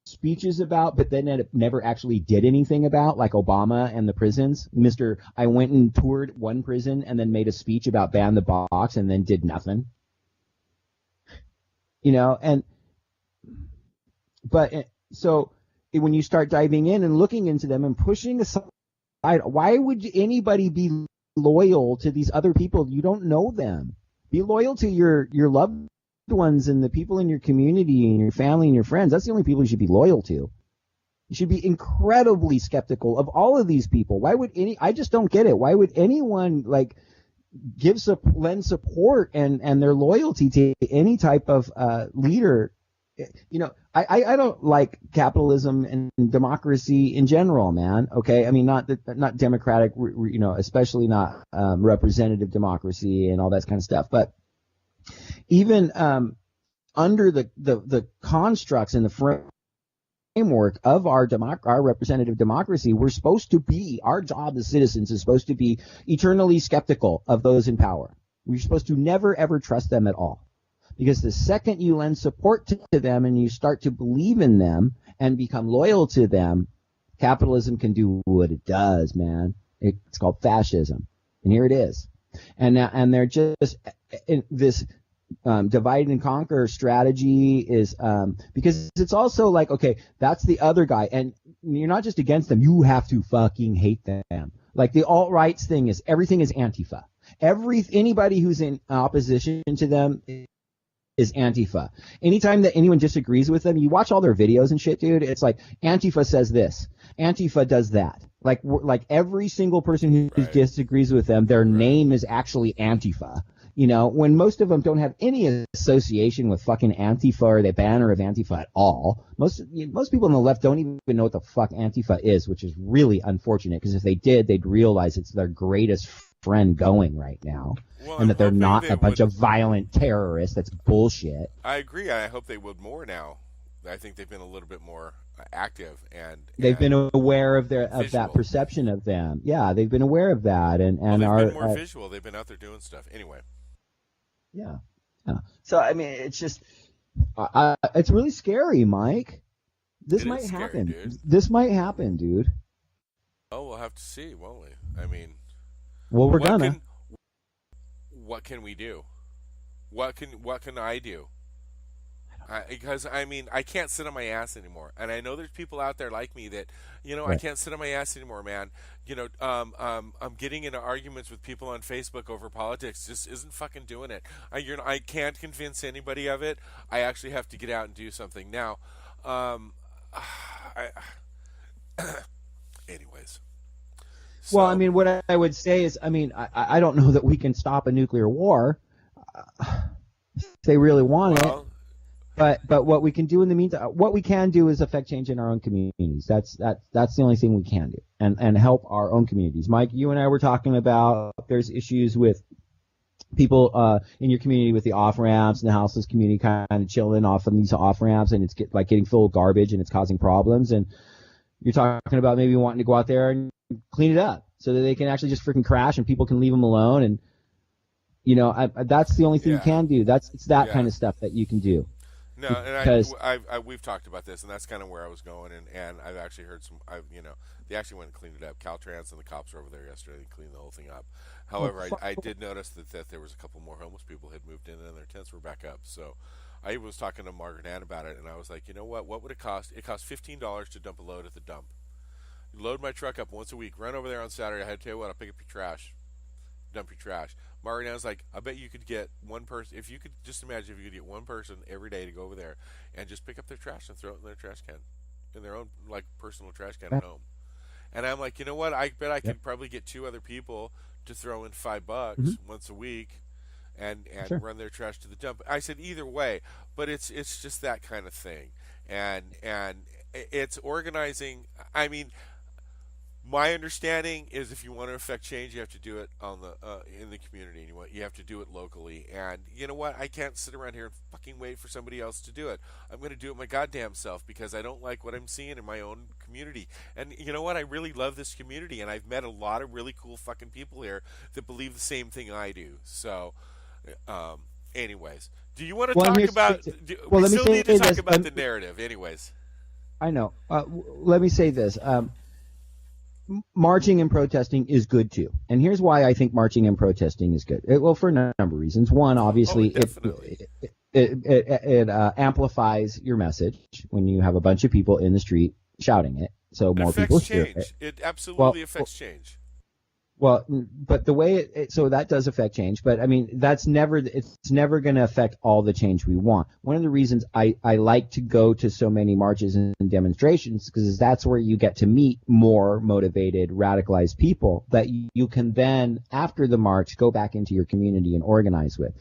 speeches about, but then never actually did anything about, like Obama and the prisons? I went and toured one prison and then made a speech about ban the box and then did nothing. So when you start diving in and looking into them and pushing aside, why would anybody be loyal to these other people? You don't know them. Be loyal to your loved ones and the people in your community and your family and your friends. That's the only people you should be loyal to. You should be incredibly skeptical of all of these people. I just don't get it. Why would anyone lend support and their loyalty to any type of leader? I don't like capitalism and democracy in general, man. Okay, I mean not democratic, especially not representative democracy and all that kind of stuff. But even under the constructs and the framework of our representative democracy, our job as citizens is supposed to be eternally skeptical of those in power. We're supposed to never ever trust them at all. Because the second you lend support to them and you start to believe in them and become loyal to them, capitalism can do what it does, man. It's called fascism. And here it is. And they're just this divide and conquer strategy is because it's also like, okay, that's the other guy. And you're not just against them. You have to fucking hate them. Like the alt-rights thing is everything is Antifa. Anybody who's in opposition to them is Antifa. Anytime that anyone disagrees with them, you watch all their videos and shit, dude. It's like Antifa says this, Antifa does that. Like every single person who disagrees with them, their name is actually Antifa. When most of them don't have any association with fucking Antifa or the banner of Antifa at all. Most people on the left don't even know what the fuck Antifa is, which is really unfortunate, because if they did, they'd realize it's their greatest friend going right now. Well, and that they're not a bunch of violent terrorists. That's bullshit. I agree. I hope they would more now. I think they've been a little bit more active and they've been aware of that perception of them. Yeah, they've been aware of that and they've been more visual. They've been out there doing stuff. Anyway. Yeah. So I mean, it's just it's really scary, Mike. This might happen. Dude. This might happen, dude. Oh, we'll have to see, won't we? I mean, well, we're gonna. What can we do? What can I do? Because I mean, I can't sit on my ass anymore, and I know there's people out there like me that, I can't sit on my ass anymore, man. I'm getting into arguments with people on Facebook over politics. Just isn't fucking doing it. I can't convince anybody of it. I actually have to get out and do something now. Anyways. So, well, I mean, what I would say is, I mean, I don't know that we can stop a nuclear war if they really want it. But what we can do in the meantime, what we can do is affect change in our own communities. That's the only thing we can do, and help our own communities. Mike, you and I were talking about there's issues with people in your community with the off ramps and the houseless community kind of chilling off of these off ramps, and it's getting full of garbage and it's causing problems. And you're talking about maybe wanting to go out there and clean it up so that they can actually just freaking crash and people can leave them alone. And that's the only thing you can do. It's that kind of stuff that you can do. No, and we've talked about this, and that's kind of where I was going, and I've actually heard they actually went and cleaned it up. Caltrans and the cops were over there yesterday and cleaned the whole thing up. However, I did notice that there was a couple more homeless people had moved in and their tents were back up. So I was talking to Margaret Ann about it, and I was like, you know what would it cost? It cost $15 to dump a load at the dump. Load my truck up once a week, run over there on Saturday. I had to tell you what, I'll pick up your trash, dump your trash. Margaret Ann's like, I bet you could get one person, if you could just imagine if you could get one person every day to go over there and just pick up their trash and throw it in their trash can, in their own personal trash can at home. And I'm like, you know what? I bet I could probably get 2 other people to throw in $5 once a week and run their trash to the dump. I said either way, but it's just that kind of thing, and it's organizing. I mean, My understanding is if you want to affect change, you have to do it on the in the community. You have to do it locally. And you know what? I can't sit around here and fucking wait for somebody else to do it. I'm going to do it my goddamn self because I don't like what I'm seeing in my own community. And you know what? I really love this community, and I've met a lot of really cool fucking people here that believe the same thing I do. So, anyways, do you want to talk about? We still need to talk about the narrative, anyways. I know. Let me say this. Marching and protesting is good too, and here's why I think marching and protesting is good. Well, for a number of reasons. One, obviously, it amplifies your message when you have a bunch of people in the street shouting it, so more people hear it. It absolutely affects change. Well, but the way so that does affect change, but I mean it's never going to affect all the change we want. One of the reasons I like to go to so many marches and demonstrations because that's where you get to meet more motivated, radicalized people that you can then after the march go back into your community and organize with.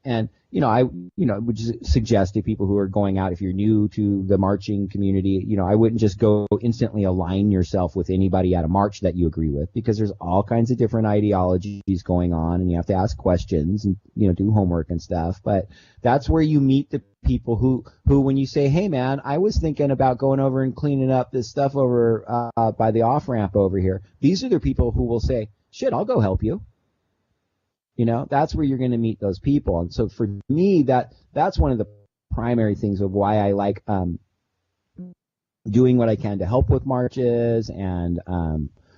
And I would just suggest to people who are going out, if you're new to the marching community, I wouldn't just go instantly align yourself with anybody at a march that you agree with, because there's all kinds of different ideologies going on, and you have to ask questions and do homework and stuff. But that's where you meet the people who when you say, hey man, I was thinking about going over and cleaning up this stuff over by the off ramp over here. These are the people who will say, shit, I'll go help you. That's where you're going to meet those people. And so for me, that's one of the primary things of why I like doing what I can to help with marches and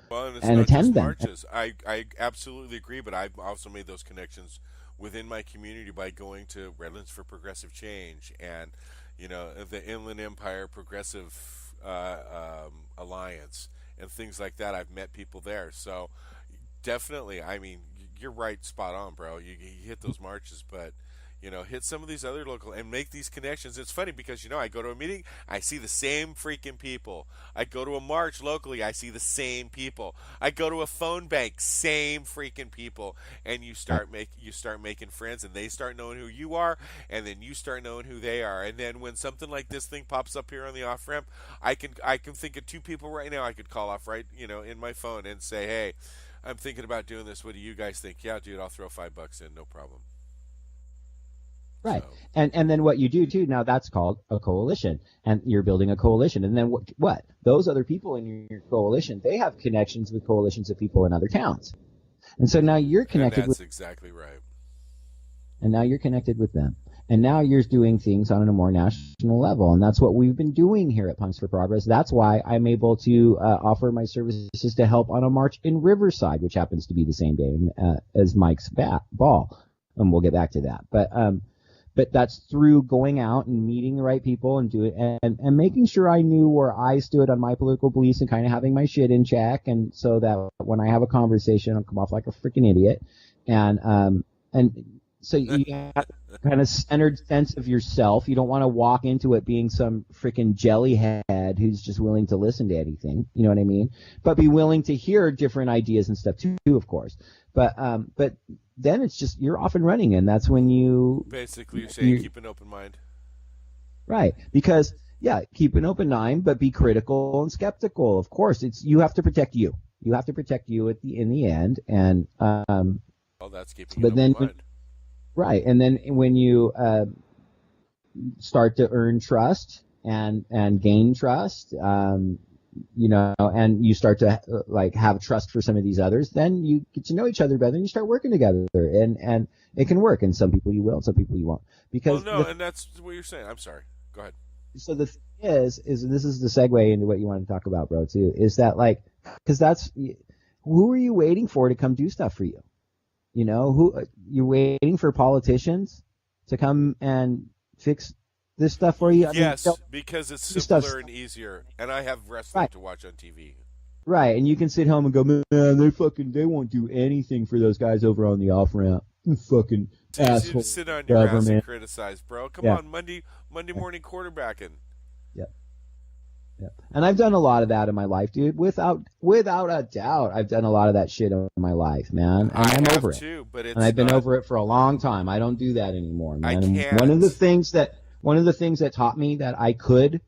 attend them. Marches. I absolutely agree, but I've also made those connections within my community by going to Redlands for Progressive Change and the Inland Empire Progressive Alliance and things like that. I've met people there, so definitely. I mean, you're right, spot on, bro. You hit those marches, but hit some of these other local and make these connections. It's funny because I go to a meeting, I see the same freaking people. I go to a march locally, I see the same people. I go to a phone bank, same freaking people. And you start making friends, and they start knowing who you are, and then you start knowing who they are. And then when something like this thing pops up here on the off ramp, I can think of two people right now I could call off right in my phone and say, hey, I'm thinking about doing this. What do you guys think? Yeah, dude, I'll throw $5 in, no problem. Right. So. And then what you do too, now that's called a coalition, and you're building a coalition. And then what? Those other people in your coalition, they have connections with coalitions of people in other towns. And so now you're connected that's exactly right. And now you're connected with them. And now you're doing things on a more national level. And that's what we've been doing here at Punks for Progress. That's why I'm able to offer my services to help on a march in Riverside, which happens to be the same day as Mike's ball. And we'll get back to that. But that's through going out and meeting the right people and and making sure I knew where I stood on my political beliefs and kind of having my shit in check. And so that when I have a conversation, I'll come off like a freaking idiot. And so you have kind of centered sense of yourself. You don't want to walk into it being some freaking jellyhead who's just willing to listen to anything. You know what I mean? But be willing to hear different ideas and stuff too, of course. But then it's just you're off and running, and that's when you basically you're saying keep an open mind. Right, because keep an open mind, but be critical and skeptical. Of course, you have to protect you. You have to protect you in the end, and that's keeping an open mind. Right, and then when you start to earn trust and gain trust, and you start to have trust for some of these others, then you get to know each other better and you start working together, and it can work. And some people you will, and some people you won't. Because and that's what you're saying. I'm sorry. Go ahead. So the thing is this is the segue into what you want to talk about, bro, too, is that because that's who are you waiting for to come do stuff for you? Who you're waiting for politicians to come and fix this stuff for you? Yes, because it's simpler and easier, and I have wrestling to watch on TV. Right, and you can sit home and go, man, they won't do anything for those guys over on the off ramp. Fucking asshole. Sit on your ass and criticize, bro. Come on, Monday morning quarterbacking. Yep. And I've done a lot of that in my life, dude. Without a doubt, I've done a lot of that shit in my life, man. And I'm over it. Too, but and I've been over it for a long time. I don't do that anymore, man. I can't. One of the things that taught me that I could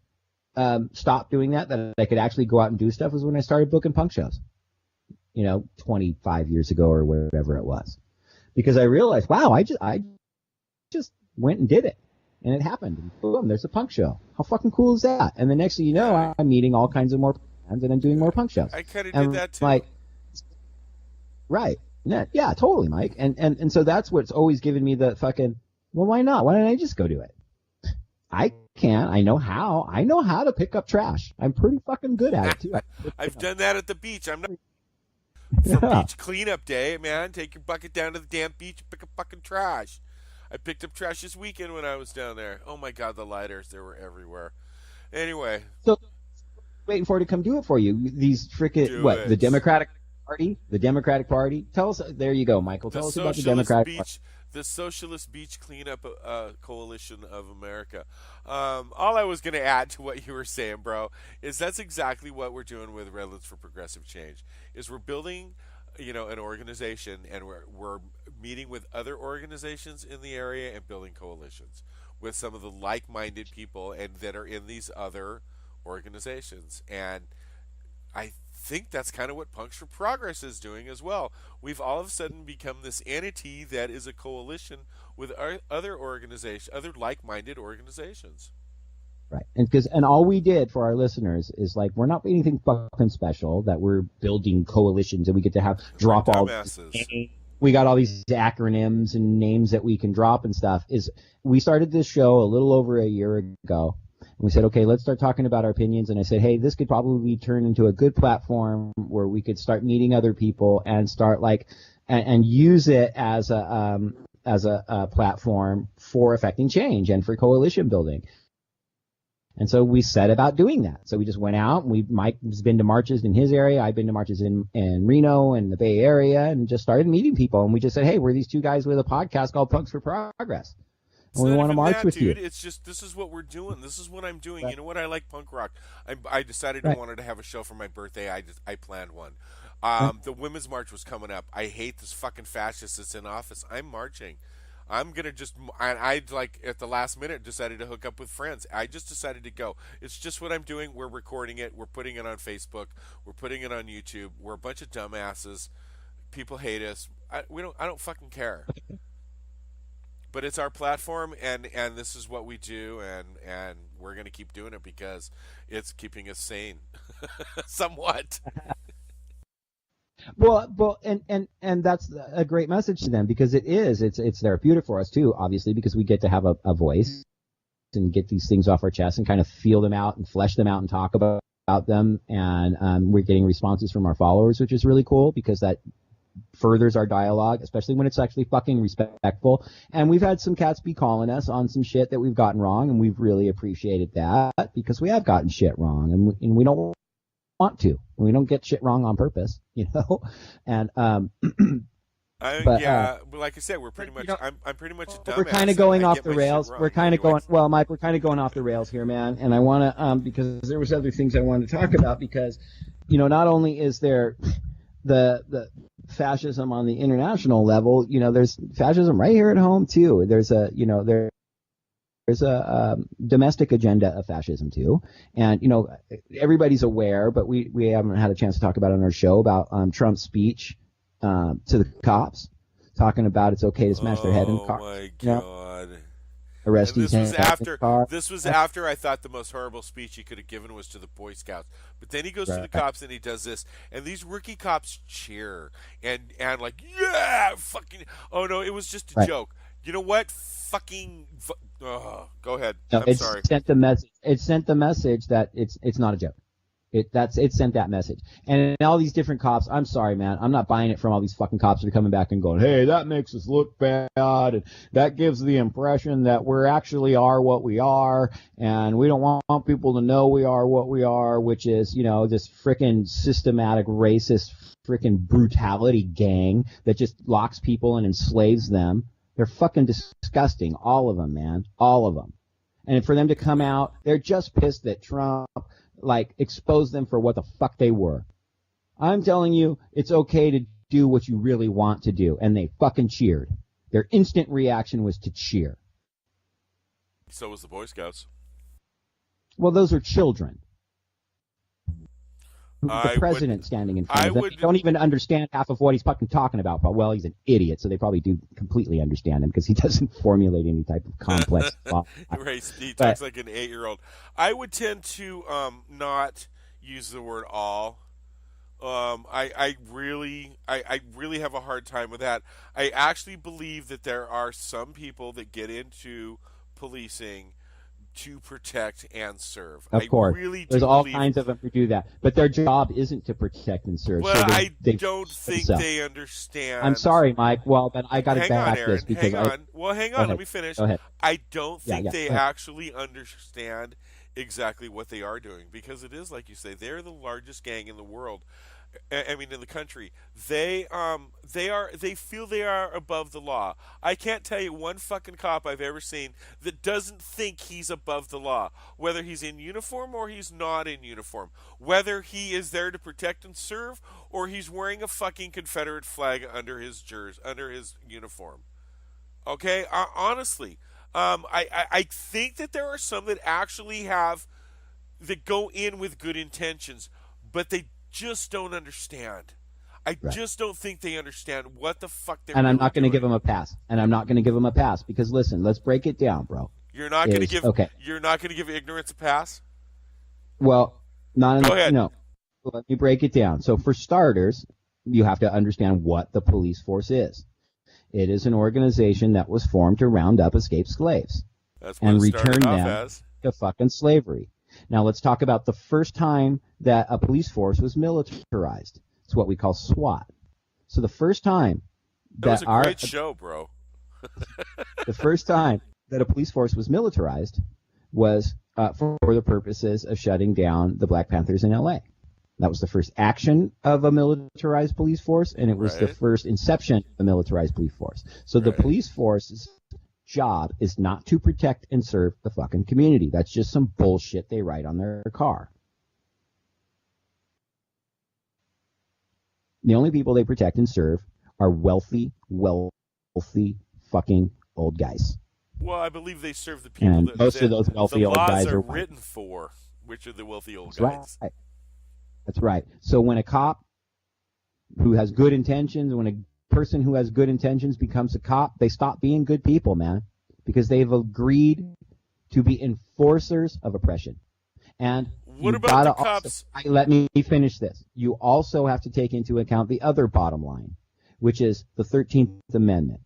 stop doing that I could actually go out and do stuff was when I started booking punk shows. 25 years ago or whatever it was, because I realized, wow, I just went and did it, and it happened. And boom, there's a punk show. How fucking cool is that? And the next thing you know, I'm meeting all kinds of more bands, and I'm doing more punk shows. I kind of did that too. Right. Yeah, totally, Mike. And so that's what's always given me the fucking, well, why not? Why don't I just go do it? I can. I know how. I know how to pick up trash. I'm pretty fucking good at it, too. I've done that at the beach. I'm not for beach cleanup day, man. Take your bucket down to the damn beach and pick up fucking trash. I picked up trash this weekend when I was down there. Oh, my God, the lighters. They were everywhere. Anyway. So, waiting for it to come do it for you. These freaking, the Democratic Party? The Democratic Party? Tell us, there you go, Michael. Tell us about the Democratic Party. The Socialist Beach Cleanup Coalition of America. All I was going to add to what you were saying, bro, is that's exactly what we're doing with Redlands for Progressive Change. Is we're building, an organization, and we're meeting with other organizations in the area and building coalitions with some of the like-minded people and that are in these other organizations. And I think that's kind of what Punks for Progress is doing as well. We've all of a sudden become this entity that is a coalition with other organizations, other like-minded organizations. Right. And all we did for our listeners is we're not anything fucking special, that we're building coalitions and we get to have drop all we got all these acronyms and names that we can drop and stuff. Is we started this show a little over a year ago. And we said, okay, let's start talking about our opinions. And I said, hey, this could probably turn into a good platform where we could start meeting other people and start and use it as a platform for affecting change and for coalition building. And so we set about doing that. So we just went out, and Mike's been to marches in his area. I've been to marches in Reno and the Bay Area, and just started meeting people. And we just said, hey, we're these two guys with a podcast called Punks for Progress. And we want to march with you. It's just, this is what we're doing. This is what I'm doing. Right. You know what? I like punk rock. I decided I wanted to have a show for my birthday. I planned one. The Women's March was coming up. I hate this fucking fascist that's in office. I'm marching. I'm going to I at the last minute decided to hook up with friends. I just decided to go. It's just what I'm doing. We're recording it. We're putting it on Facebook. We're putting it on YouTube. We're a bunch of dumbasses. People hate us. I don't fucking care. But it's our platform, and this is what we do, and we're going to keep doing it because it's keeping us sane, somewhat. Well, and that's a great message to them, because it's therapeutic for us too, obviously, because we get to have a voice and get these things off our chest and kind of feel them out and flesh them out and talk about them, and we're getting responses from our followers, which is really cool, because that furthers our dialogue, especially when it's actually fucking respectful. And we've had some cats be calling us on some shit that we've gotten wrong, and we've really appreciated that, because we have gotten shit wrong, and we don't want to. We don't get shit wrong on purpose, And but like I said, we're pretty much. I'm pretty much a dumbass. We're kind of going off the rails. We're kind of going. Well, Mike, we're kind of going off the rails here, man. And I want to because there was other things I wanted to talk about, because not only is there the fascism on the international level, there's fascism right here at home too. There's a there's a domestic agenda of fascism too, and everybody's aware, but we haven't had a chance to talk about it on our show about Trump's speech to the cops, talking about it's okay to smash their head in cars. Oh my God! Arrest this was after I thought the most horrible speech he could have given was to the Boy Scouts. But then he goes to the cops and he does this, and these rookie cops cheer and yeah, fucking. Oh no, it was just a joke. You know what? Fucking. Go ahead. No, I'm sorry. It sent the message that it's not a joke. It sent that message. And all these different cops, I'm sorry, man, I'm not buying it from all these fucking cops that are coming back and going, hey, that makes us look bad, and that gives the impression that we're actually are what we are, and we don't want people to know we are what we are, which is, this frickin' systematic racist frickin' brutality gang that just locks people and enslaves them. They're fucking disgusting, all of them, man, all of them. And for them to come out, they're just pissed that Trump expose them for what the fuck they were. I'm telling you, it's okay to do what you really want to do. And they fucking cheered. Their instant reaction was to cheer. So was the Boy Scouts. Well, those are children. the president standing in front of them. They don't even understand half of what he's fucking talking about. But, well, he's an idiot, so they probably do completely understand him because he doesn't formulate any type of complex thought. Right, he talks like an 8-year-old. I would tend to not use the word all. I really have a hard time with that. I actually believe that there are some people that get into policing to protect and serve. Of course. There's all believe... kinds of them who do that. But their job isn't to protect and serve. Well, so I don't think they understand. I'm sorry, Mike. Well, then I got to back this because hang on. Well, hang on. Let me finish. Go ahead. I don't think they actually understand exactly what they are doing because it is, like you say, they're the largest gang in the world. I mean, in the country, they feel they are above the law. I can't tell you one fucking cop I've ever seen that doesn't think he's above the law, whether he's in uniform or he's not in uniform, whether he is there to protect and serve or he's wearing a fucking Confederate flag under his uniform. Okay, honestly, I think that there are some that actually that go in with good intentions, but they just don't understand. I just don't think they understand what the fuck they're doing. And I'm not going to give them a pass. Because listen, let's break it down, bro. You're not going to give ignorance a pass? Well, not Go ahead. No. Let me break it down. So for starters, you have to understand what the police force is. It is an organization that was formed to round up escaped slaves and return them to fucking slavery. Now let's talk about the first time that a police force was militarized. It's what we call SWAT. So the first time that was a great show, bro. The first time that a police force was militarized was for the purposes of shutting down the Black Panthers in L.A. That was the first action of a militarized police force, and it was the first inception of a militarized police force. So the police force's job is not to protect and serve the fucking community. That's just some bullshit they write on their car. The only people they protect and serve are wealthy fucking old guys. Well, I believe they serve the people that most of those wealthy old guys are white. written for, which are the wealthy old guys. Right. That's right. So when a cop who has good intentions, when a person who has good intentions becomes a cop, they stop being good people, man, because they've agreed to be enforcers of oppression. And what about the cops? Let me finish this. You also have to take into account the other bottom line, which is the 13th Amendment,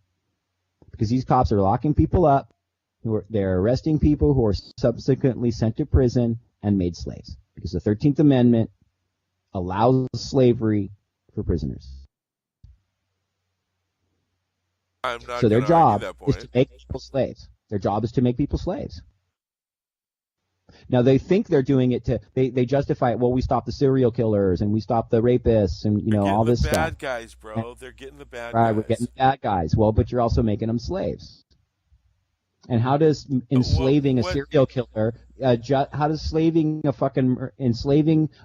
because these cops are locking people up, they're arresting people who are subsequently sent to prison and made slaves, because the 13th Amendment allows slavery for prisoners. So their job is to make people slaves. Their job is to make people slaves. Now they think they're doing it they justify it. Well, we stopped the serial killers and we stopped the rapists and all this stuff. They're getting the bad guys, bro. They're getting the bad guys. Right, we're getting the bad guys. Well, but you're also making them slaves. And how does enslaving a serial killer, how does enslaving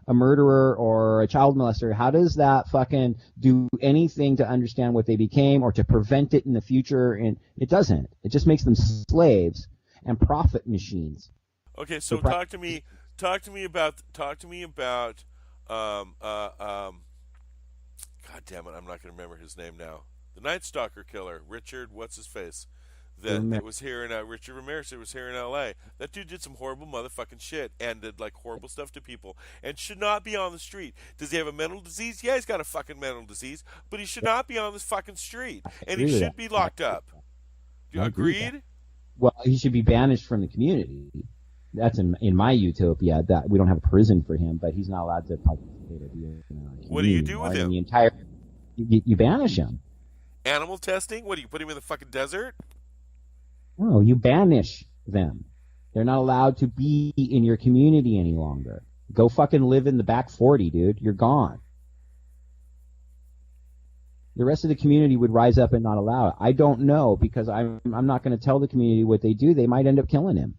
a murderer or a child molester, how does that fucking do anything to understand what they became or to prevent it in the future? And it doesn't. It just makes them slaves and profit machines. Okay, so talk to me about God damn it, I'm not going to remember his name now. The Night Stalker killer, Richard, what's his face? That was here in Richard Ramirez. It was here in L.A. That dude did some horrible motherfucking shit and did like horrible stuff to people and should not be on the street. Does he have a mental disease? Yeah, he's got a fucking mental disease, but he should not be on this fucking street and he should be locked up. Do you agreed? Well, he should be banished from the community. That's in my utopia. That we don't have a prison for him, but he's not allowed to participate in the community. What do you do with him? You banish him. Animal testing? What do you put him in the fucking desert? No, you banish them. They're not allowed to be in your community any longer. Go fucking live in the back 40, dude. You're gone. The rest of the community would rise up and not allow it. I don't know because I'm not going to tell the community what they do. They might end up killing him.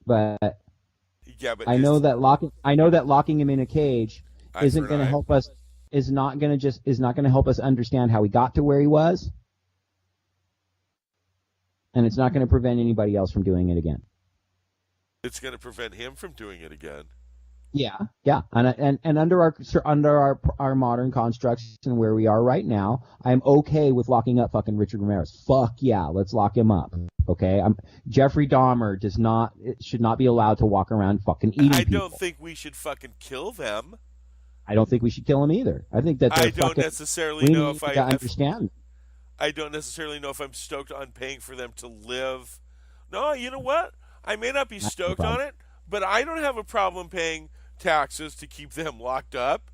But I know that locking him in a cage isn't going to help us. Is not going to help us understand how he got to where he was. And it's not going to prevent anybody else from doing it again. It's going to prevent him from doing it again. Yeah, and under our modern constructs and where we are right now, I'm okay with locking up fucking Richard Ramirez. Fuck yeah, let's lock him up. Okay, Jeffrey Dahmer should not be allowed to walk around fucking eating people. I don't think we should fucking kill them. I don't think we should kill him either. I think that I don't necessarily know if I understand. I don't necessarily know if I'm stoked on paying for them to live. No, you know what? I may not be stoked on it, but I don't have a problem paying taxes to keep them locked up.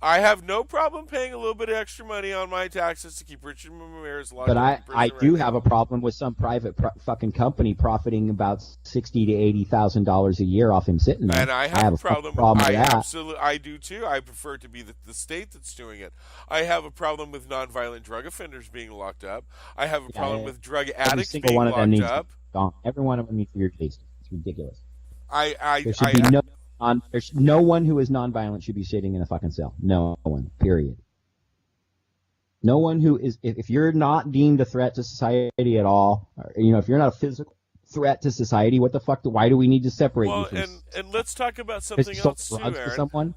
I have no problem paying a little bit of extra money on my taxes to keep Richard Ramirez locked up. But I do have a problem with some private fucking company profiting about $60,000 to $80,000 a year off him sitting there. And I have a problem with that. Absolutely, I do too. I prefer it to be the state that's doing it. I have a problem with nonviolent drug offenders being locked up. I have a problem with drug addicts being locked up. Every one of them needs to be released. It's ridiculous. There's no one who is nonviolent should be sitting in a fucking cell. No one. Period. No one who is. If you're not deemed a threat to society at all, or, if you're not a physical threat to society, what the fuck? Why do we need to separate you from? And let's talk about something else too, Aaron. To someone?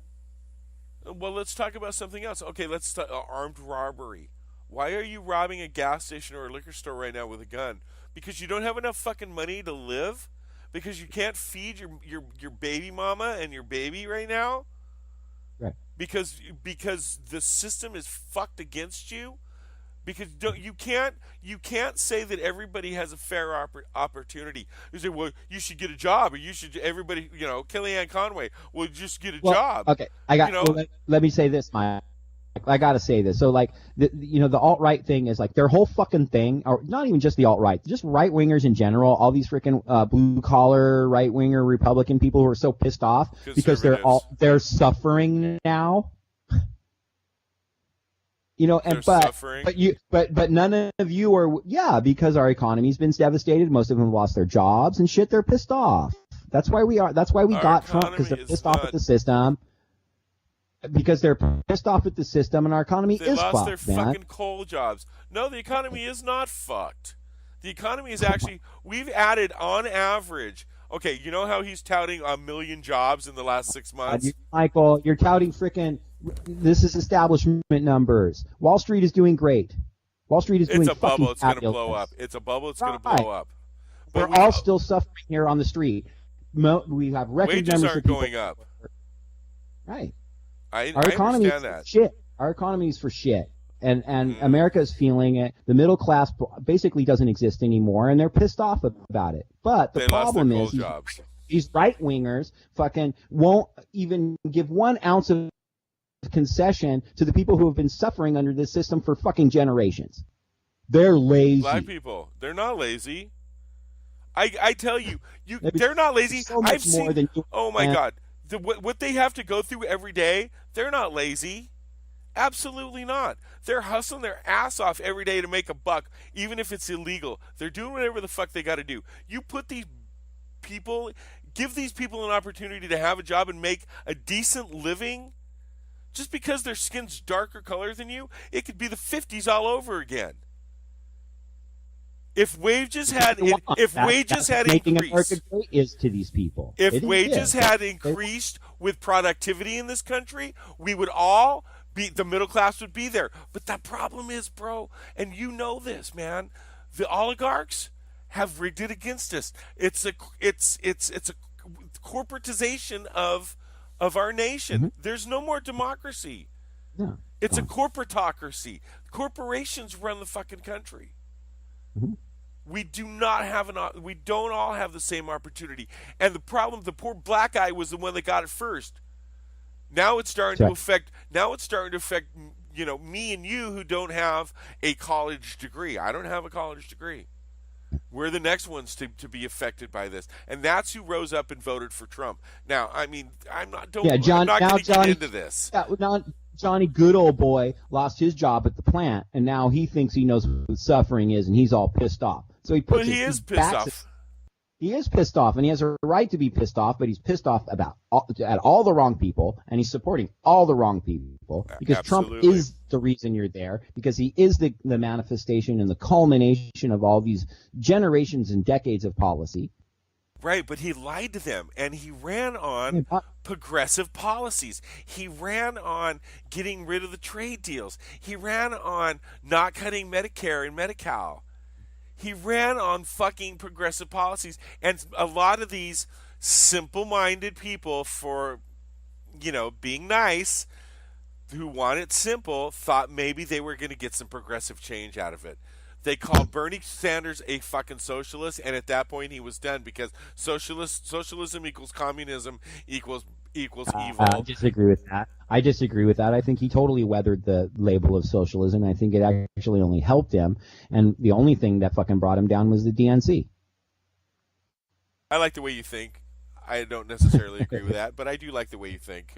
Well, let's talk about something else. Okay, let's start armed robbery. Why are you robbing a gas station or a liquor store right now with a gun? Because you don't have enough fucking money to live? Because you can't feed your baby mama and your baby right now? Right. Because the system is fucked against you? Because you can't say that everybody has a fair opportunity. You say, well, you should get a job, or everybody, Kellyanne Conway, well, just get a job. Okay, let me say this, Maya. I gotta say this. So, the alt-right thing is their whole fucking thing, or not even just the alt-right, just right-wingers in general, all these freaking blue-collar, right-winger Republican people who are so pissed off because they're suffering now. But none of you are, because our economy's been devastated. Most of them lost their jobs and shit. They're pissed off. That's why we got Trump, because they're pissed off at the system. Because they're pissed off at the system, and our economy is fucked. They lost their fucking coal jobs. No, the economy is not fucked. The economy is actually, we've added on average. Okay, you know how he's touting 1 million jobs in the last 6 months? Michael, you're touting this is establishment numbers. Wall Street is doing great. Wall Street is doing It's a bubble. It's going to blow up. It's a bubble. It's going to blow up. But we're all still suffering here on the street. We have record wages numbers aren't of people going up. Right. Our economy is that. Shit. Our economy is for shit. And America is feeling it. The middle class basically doesn't exist anymore, and they're pissed off about it. But the problem is these right-wingers fucking won't even give 1 ounce of concession to the people who have been suffering under this system for fucking generations. They're lazy. Black people, they're not lazy. I tell you, they're not lazy. So much I've seen. Than you, oh my God. What they have to go through every day, they're not lazy. Absolutely not. They're hustling their ass off every day to make a buck, even if it's illegal. They're doing whatever the fuck they got to do. You give these people an opportunity to have a job and make a decent living, just because their skin's darker color than you, it could be the 50s all over again. If wages had increased, is to these people. If wages had increased with productivity in this country, we would all be, the middle class would be there. But the problem is, bro, and you know this, man, the oligarchs have rigged it against us. It's a corporatization of our nation. Mm-hmm. There's no more democracy. No. It's a corporatocracy. Corporations run the fucking country. Mm-hmm. We don't all have the same opportunity. And the problem, the poor black guy was the one that got it first. Now it's starting to affect me and you who don't have a college degree. I don't have a college degree. We're the next ones to be affected by this. And that's who rose up and voted for Trump. Now, I mean, I'm not going to get into this. Johnny, good old boy, lost his job at the plant, and now he thinks he knows what suffering is, and he's all pissed off. So he is pissed off. He is pissed off, and he has a right to be pissed off, but he's pissed off at all the wrong people, and he's supporting all the wrong people, because Trump is the reason you're there, because he is the manifestation and the culmination of all these generations and decades of policy. Right, but he lied to them, and he ran on progressive policies. He ran on getting rid of the trade deals. He ran on not cutting Medicare and Medi-Cal. He ran on fucking progressive policies. And a lot of these simple-minded people, for, being nice, who want it simple, thought maybe they were going to get some progressive change out of it. They called Bernie Sanders a fucking socialist, and at that point he was done, because socialism equals communism equals evil. I disagree with that. I think he totally weathered the label of socialism. I think it actually only helped him, and the only thing that fucking brought him down was the DNC. I like the way you think. I don't necessarily agree with that, but I do like the way you think.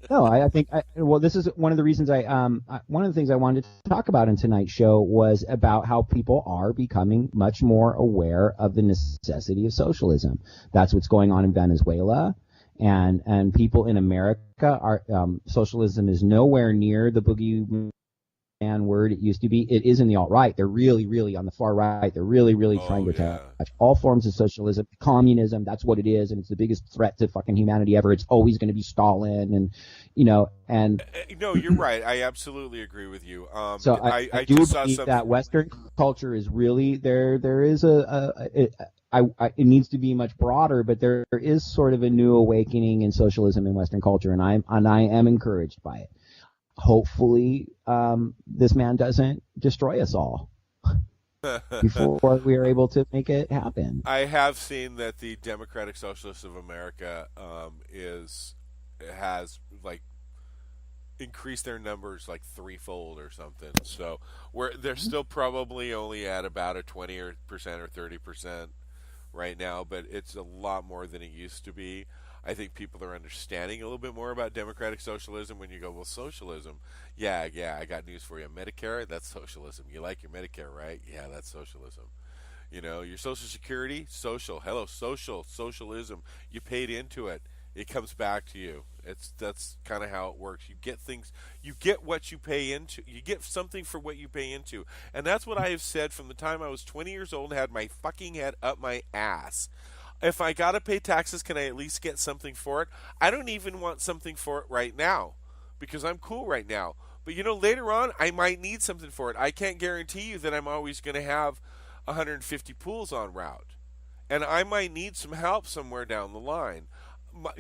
No, I think this is one of the reasons one of the things I wanted to talk about in tonight's show was about how people are becoming much more aware of the necessity of socialism. That's what's going on in Venezuela, and people in America are socialism is nowhere near the boogeyman word it used to be. It is in the alt-right. They're really, really on the far right. They're really, really trying to touch all forms of socialism, communism. That's what it is, and it's the biggest threat to fucking humanity ever. It's always going to be Stalin, and no, you're right. I absolutely agree with you. So I do believe that Western culture is really there. There is it needs to be much broader, but there is sort of a new awakening in socialism in Western culture, and I am encouraged by it. Hopefully, this man doesn't destroy us all before we are able to make it happen. I have seen that the Democratic Socialists of America has increased their numbers like threefold or something. So they're still probably only at about a 20% or 30% right now, but it's a lot more than it used to be. I think people are understanding a little bit more about democratic socialism when you go, well, socialism. Yeah, I got news for you. Medicare, that's socialism. You like your Medicare, right? Yeah, that's socialism. Your Social Security, social. Hello, socialism. You paid into it. It comes back to you. That's kind of how it works. You get things, you get what you pay into. You get something for what you pay into. And that's what I have said from the time I was 20 years old and had my fucking head up my ass. If I gotta pay taxes, can I at least get something for it? I don't even want something for it right now, because I'm cool right now. But later on, I might need something for it. I can't guarantee you that I'm always going to have 150 pools en route. And I might need some help somewhere down the line.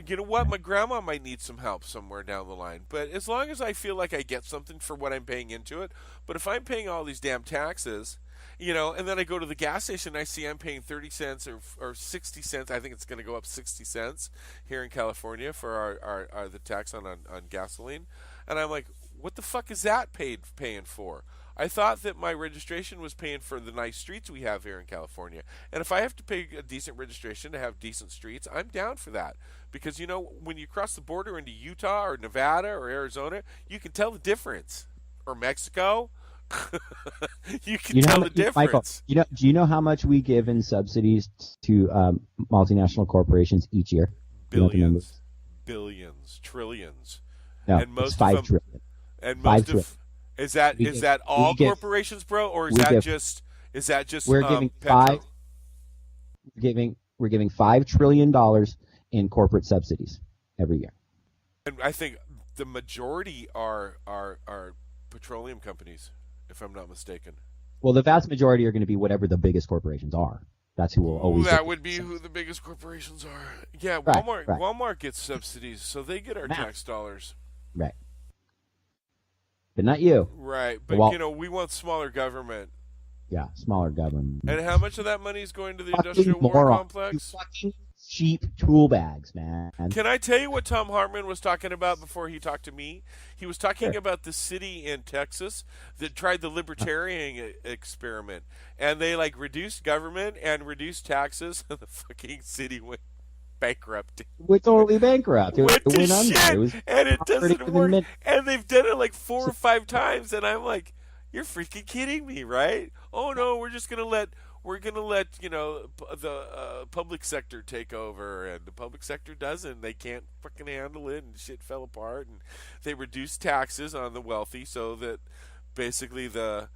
You know what? My grandma might need some help somewhere down the line. But as long as I feel like I get something for what I'm paying into it. But if I'm paying all these damn taxes, and then I go to the gas station and I see I'm paying 30 cents or 60 cents. I think it's going to go up 60 cents here in California for our the tax on gasoline. And I'm like, what the fuck is that paying for? I thought that my registration was paying for the nice streets we have here in California. And if I have to pay a decent registration to have decent streets, I'm down for that. Because, when you cross the border into Utah or Nevada or Arizona, you can tell the difference. Or Mexico. You can tell the difference. Michael, do you know how much we give in subsidies to multinational corporations each year? Billions, trillions. No, and most it's 5 of them, trillion. And most of is that all corporations, bro, or is that just we're giving Petro? We're giving $5 trillion in corporate subsidies every year. And I think the majority are petroleum companies, if I'm not mistaken. Well, the vast majority are going to be whatever the biggest corporations are. That's who will always. That would be who the biggest corporations are. Yeah, Walmart. Right. Walmart gets subsidies, so they get our tax dollars. Right. But not you. Right, but we want smaller government. Yeah, smaller government. And how much of that money is going to the industrial war complex? You fucking cheap tool bags, man. Can I tell you what Tom Hartman was talking about before he talked to me? He was talking about the city in Texas that tried the libertarian experiment, and they reduced government and reduced taxes, and the fucking city went bankrupt. We're totally bankrupt. It went under. And it doesn't work. And they've done it 4 or 5 times, and I'm like, you're freaking kidding me, right? Oh no, we're gonna let the public sector take over, and the public sector doesn't. They can't fucking handle it, and shit fell apart, and they reduced taxes on the wealthy so that basically the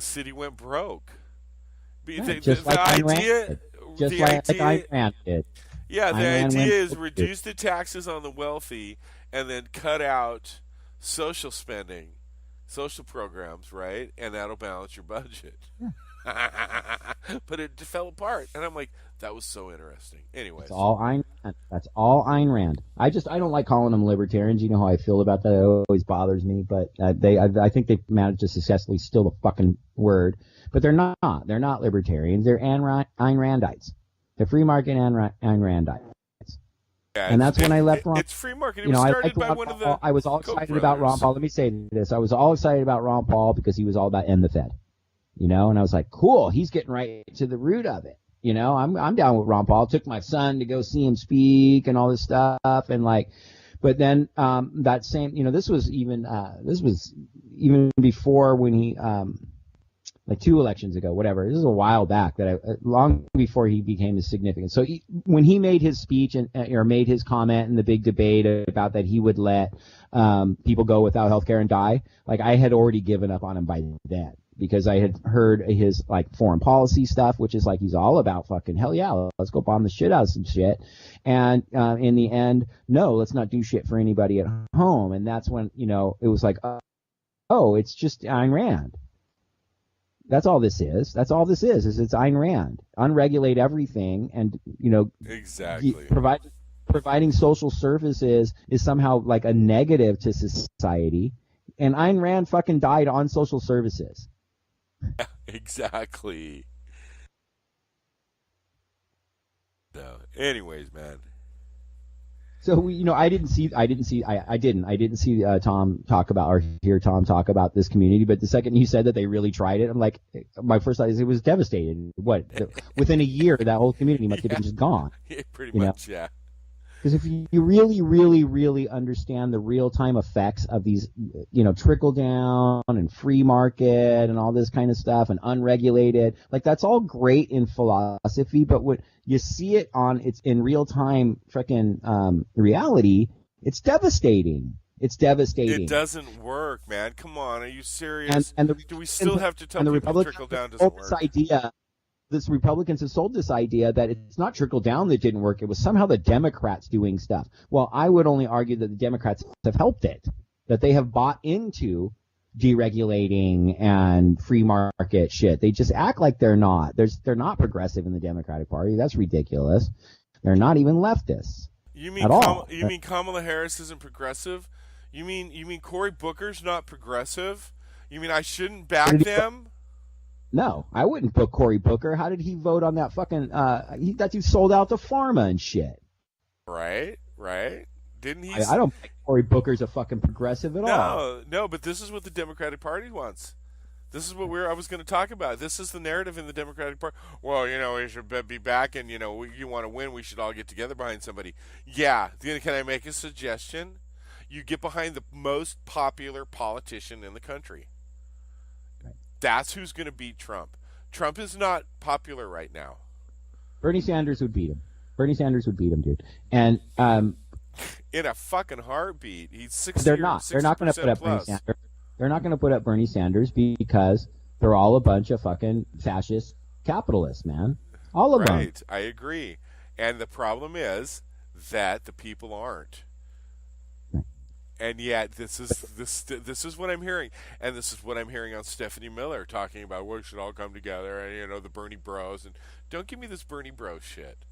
city went broke. Just like Ayn Rand did. Yeah, the Ayn Rand idea is reduce the taxes on the wealthy and then cut out social spending, social programs, right? And that'll balance your budget. But it fell apart, and I'm like, that was so interesting. Anyways, That's all Ayn Rand. I don't like calling them libertarians. You know how I feel about that. It always bothers me. But I think they've managed to successfully steal the fucking word. But they're not. They're not libertarians. They're Ayn Randites. They're free market Ayn Randites. yeah, And that's when I left Ron. It's free market. It was started by one of the. I was all excited about brothers. Ron Paul. Let me say this. I was all excited about Ron Paul because he was all about end the Fed. And I was like, cool, he's getting right to the root of it. I'm down with Ron Paul. Took my son to go see him speak and all this stuff. And but then, that same, this was even before when he, 2 elections ago, whatever. This is a while back long before he became as significant. So when he made his speech or made his comment in the big debate about that he would let, people go without health care and die, I had already given up on him by then. Because I had heard his foreign policy stuff, which is he's all about fucking hell yeah, let's go bomb the shit out of some shit, and in the end, no, let's not do shit for anybody at home, and that's when it was oh, it's just Ayn Rand. That's all this is. That's all this is it's Ayn Rand. Unregulate everything, and exactly providing social services is somehow a negative to society, and Ayn Rand fucking died on social services. Exactly. So, anyways, man. So I didn't see Tom talk about or hear Tom talk about this community. But the second you said that they really tried it, I'm like, my first thought is it was devastating. Within a year, that whole community must have been just gone. Yeah, pretty much, yeah. Because if you really, really, really understand the real-time effects of these, trickle down and free market and all this kind of stuff and unregulated, that's all great in philosophy, but when you see it it's in real-time frickin' reality, it's devastating. It's devastating. It doesn't work, man. Come on, are you serious? Do we still have to tell people trickle down doesn't work? This Republicans have sold this idea that it's not trickle down that didn't work. It was somehow the Democrats doing stuff. Well, I would only argue that the Democrats have helped it, that they have bought into deregulating and free market shit. They just act like they're not. They're not progressive in the Democratic Party. That's ridiculous. They're not even leftists. You mean you mean Kamala Harris isn't progressive? You mean Cory Booker's not progressive? You mean I shouldn't back them? No, I wouldn't put Cory Booker. How did he vote on that fucking? That dude sold out to pharma and shit. Right. Didn't he? I don't think Cory Booker's a fucking progressive at all. No, but this is what the Democratic Party wants. This is what I was going to talk about. This is the narrative in the Democratic Party. Well, we should be back, and you want to win. We should all get together behind somebody. Yeah. Can I make a suggestion? You get behind the most popular politician in the country. That's who's going to beat Trump. Trump is not popular right now. Bernie Sanders would beat him. Dude. And in a fucking heartbeat. He's 60. They're not going to put up Bernie Sanders. They're not going to put up Bernie Sanders because they're all a bunch of fucking fascist capitalists, man. All of them. Right. I agree. And the problem is that the people aren't. And yet, this is what I'm hearing, and this is what I'm hearing on Stephanie Miller talking about. We should all come together, and the Bernie Bros. And don't give me this Bernie Bros shit,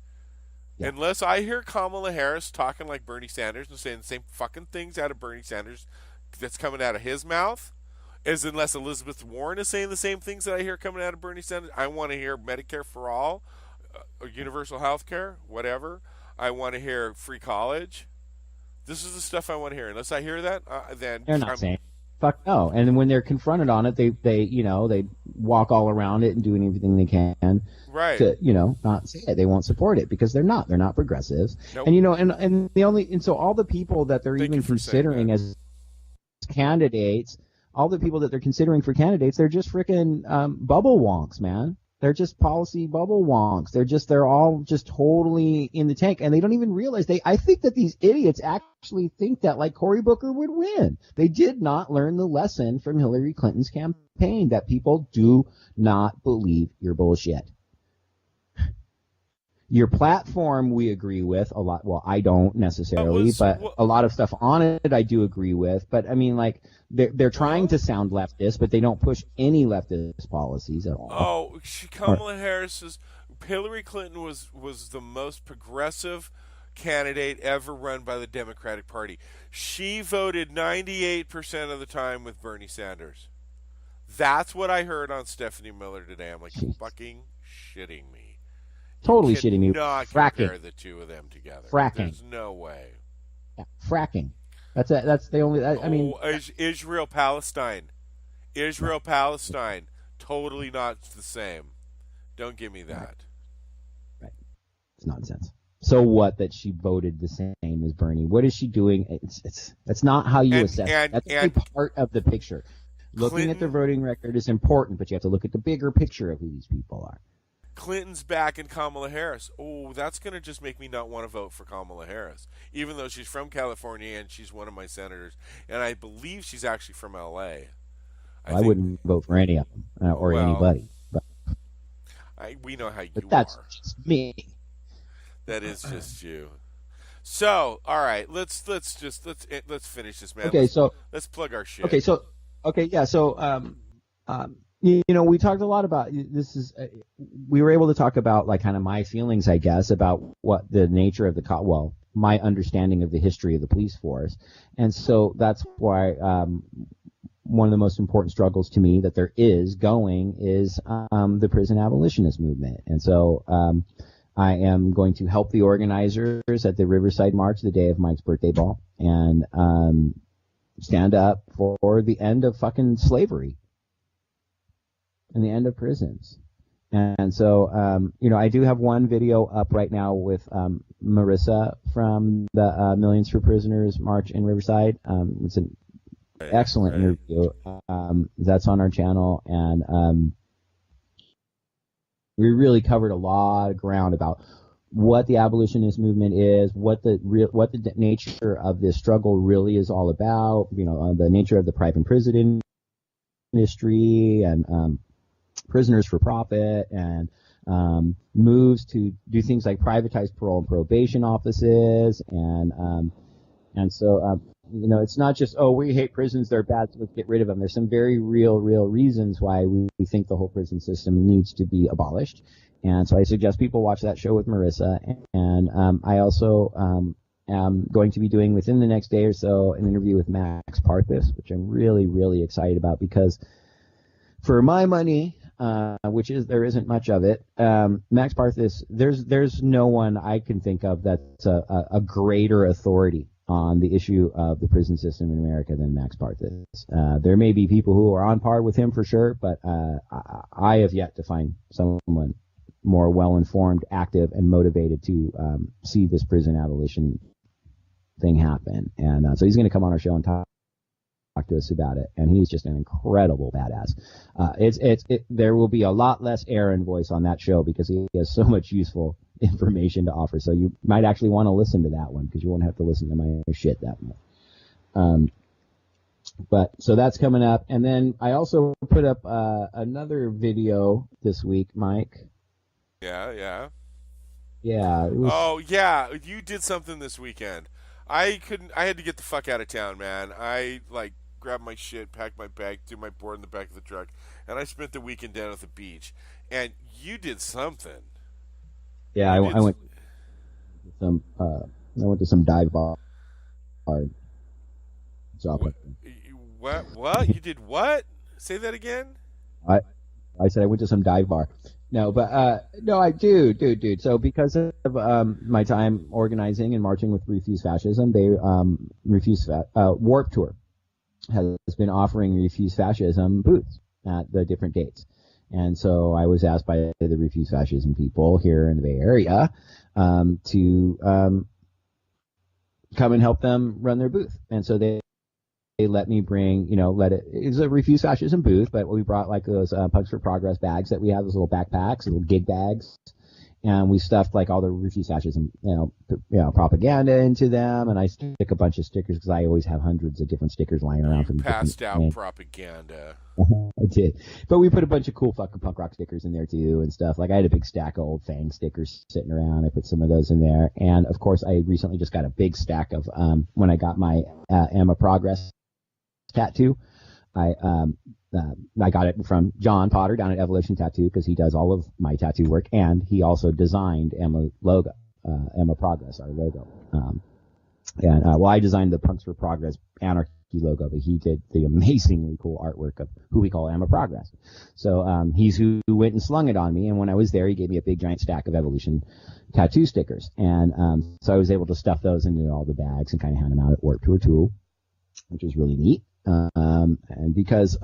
unless I hear Kamala Harris talking like Bernie Sanders and saying the same fucking things out of Bernie Sanders that's coming out of his mouth. Unless Elizabeth Warren is saying the same things that I hear coming out of Bernie Sanders. I want to hear Medicare for all, universal health care, whatever. I want to hear free college. This is the stuff I want to hear. Unless I hear that, then they're not saying fuck no. And when they're confronted on it, they walk all around it and do everything they can to not say it. They won't support it because they're not progressives. Nope. And so all the people that they're even considering as candidates, all the people that they're considering for candidates, they're just freaking bubble wonks, man. They're just policy bubble wonks. They're all just totally in the tank, and they don't even realize I think that these idiots actually think that like Cory Booker would win. They did not learn the lesson from Hillary Clinton's campaign that people do not believe your bullshit. Your platform we agree with a lot. Well, I don't necessarily, but a lot of stuff on it I do agree with. But I mean, like they're trying to sound leftist, but they don't push any leftist policies at all. Oh, Kamala Harris's Hillary Clinton was the most progressive candidate ever run by the Democratic Party. She voted 98% of the time with Bernie Sanders. That's what I heard on Stephanie Miller today. I'm like, fucking shitting me. Totally shitting me. Not fracking. Compare the two of them together. Fracking. There's no way. Yeah, fracking. That's it. That's the only. I mean, Israel Palestine. Totally not the same. Don't give me that. Right. It's nonsense. So what that she voted the same as Bernie? What is she doing? That's not how you assess. That's a part of the picture. Looking at their voting record is important, but you have to look at the bigger picture of who these people are. Clinton's back in Kamala Harris. Oh, that's going to just make me not want to vote for Kamala Harris, even though she's from California and she's one of my senators, and I believe she's actually from L.A. I wouldn't vote for any of them or anybody. But we know how you but that's are. Just me. That is just you. So, all right, let's finish this, man. Okay, let's plug our shit. You know, we talked a lot about this. We were able to talk about like kind of my feelings, I guess, about what the nature of my understanding of the history of the police force, and so that's why one of the most important struggles to me that there is going is the prison abolitionist movement, and so I am going to help the organizers at the Riverside March, the day of Mike's birthday ball, and stand up for the end of fucking slavery. And the end of prisons. And so, you know, I do have one video up right now with Marissa from the Millions for Prisoners March in Riverside. It's an excellent interview. That's on our channel. And we really covered a lot of ground about what the abolitionist movement is, what the nature of this struggle really is all about, you know, the nature of the private prison industry and prisoners for profit and moves to do things like privatize parole and probation offices and so you know, it's not just we hate prisons, they're bad, so let's get rid of them. There's some very real reasons why we think the whole prison system needs to be abolished, and so I suggest people watch that show with Marissa. And I also am going to be doing within the next day or so an interview with Max Parthis, which I'm really excited about, because for my money, there isn't much of it. Max Parthis, there's no one I can think of that's a greater authority on the issue of the prison system in America than Max Parthis. There may be people who are on par with him for sure, but I have yet to find someone more well-informed, active, and motivated to see this prison abolition thing happen. And so he's going to come on our show and talk to us about it, and he's just an incredible badass. There will be a lot less Aaron voice on that show because he has so much useful information to offer. So you might actually want to listen to that one because you won't have to listen to my shit that much. But so that's coming up, and then I also put up another video this week, Mike. Yeah. Oh yeah, you did something this weekend. I had to get the fuck out of town, man. I grabbed my shit, packed my bag, threw my board in the back of the truck, and I spent the weekend down at the beach. And you did something. Yeah, I went to some dive bar. What? You did what? Say that again? I said I went to some dive bar. No, but no, I do, dude. So because of my time organizing and marching with Refuse Fascism, they Warped Tour has been offering Refuse Fascism booths at the different dates. And so I was asked by the Refuse Fascism people here in the Bay Area to come and help them run their booth. And so they let me bring, it's a Refuse Fascism booth, but we brought like those Punks for Progress bags that we have, those little backpacks, little gig bags. And we stuffed like all the Refuse Fascism, propaganda into them. And I stick a bunch of stickers because I always have hundreds of different stickers lying around from passed out propaganda. I did. But we put a bunch of cool fucking punk rock stickers in there too and stuff. Like I had a big stack of old Fang stickers sitting around. I put some of those in there. And of course, I recently just got a big stack of, when I got my Emma Progress tattoo, I got it from John Potter down at Abolition Tattoo because he does all of my tattoo work, and he also designed Emma logo, Emma Progress, our logo. I designed the Punks for Progress Anarchy logo, but he did the amazingly cool artwork of who we call Emma Progress. So he's who went and slung it on me, and when I was there, he gave me a big giant stack of Evolution tattoo stickers, and so I was able to stuff those into all the bags and kind of hand them out at work to a tool, which was really neat. And because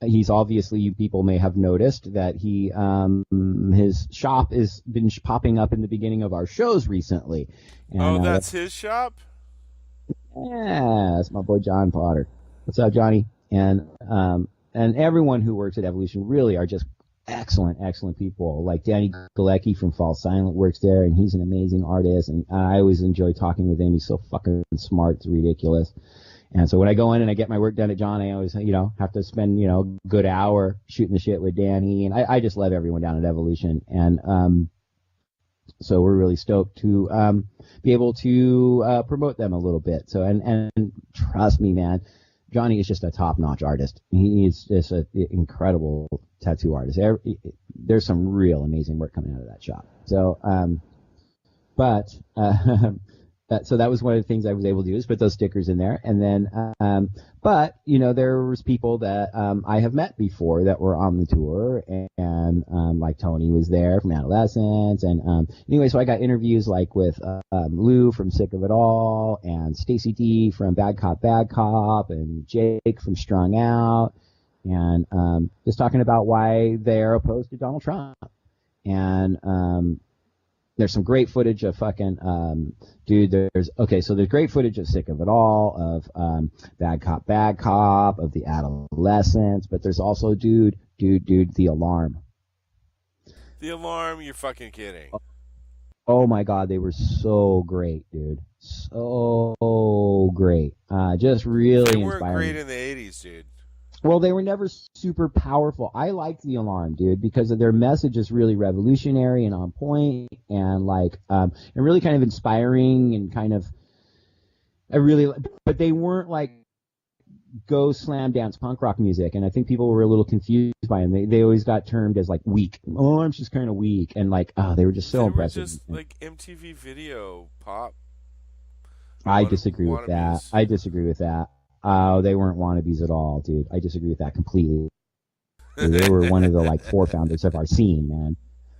he's obviously, you people may have noticed that he his shop has been popping up in the beginning of our shows recently. And, that's his shop? Yeah, that's my boy John Potter. What's up, Johnny? And everyone who works at Evolution really are just excellent people. Like Danny Galecki from Fall Silent works there, and he's an amazing artist, and I always enjoy talking with him. He's so fucking smart, it's ridiculous. And so when I go in and I get my work done at John, I always, have to spend, a good hour shooting the shit with Danny. And I just love everyone down at Evolution. And so we're really stoked to be able to promote them a little bit. So, and trust me, man, Johnny is just a top-notch artist. He is just an incredible tattoo artist. There's some real amazing work coming out of that shop. So, so that was one of the things I was able to do, is put those stickers in there. And then, there was people that I have met before that were on the tour, and like Tony was there from Adolescence. And anyway, so I got interviews like with Lou from Sick of It All, and Stacy D from Bad Cop, and Jake from Strung Out, and just talking about why they're opposed to Donald Trump. And there's some great footage of fucking, there's great footage of Sick of It All, of Bad Cop, of the Adolescents, but there's also, The Alarm. The Alarm, you're fucking kidding. Oh my God, they were so great, dude. So great. Just really They weren't inspiring. great in the 80s, dude. Well, they were never super powerful. I liked The Alarm, dude, because of their message is really revolutionary and on point, and and really kind of inspiring, and kind of, but they weren't like go slam dance punk rock music, and I think people were a little confused by them. They always got termed as like weak. Alarm's just kind of weak, and they were just so impressive. They were just like MTV video pop. I disagree with that. Oh, they weren't wannabes at all, dude. I disagree with that completely. They were one of the four founders of our scene, man.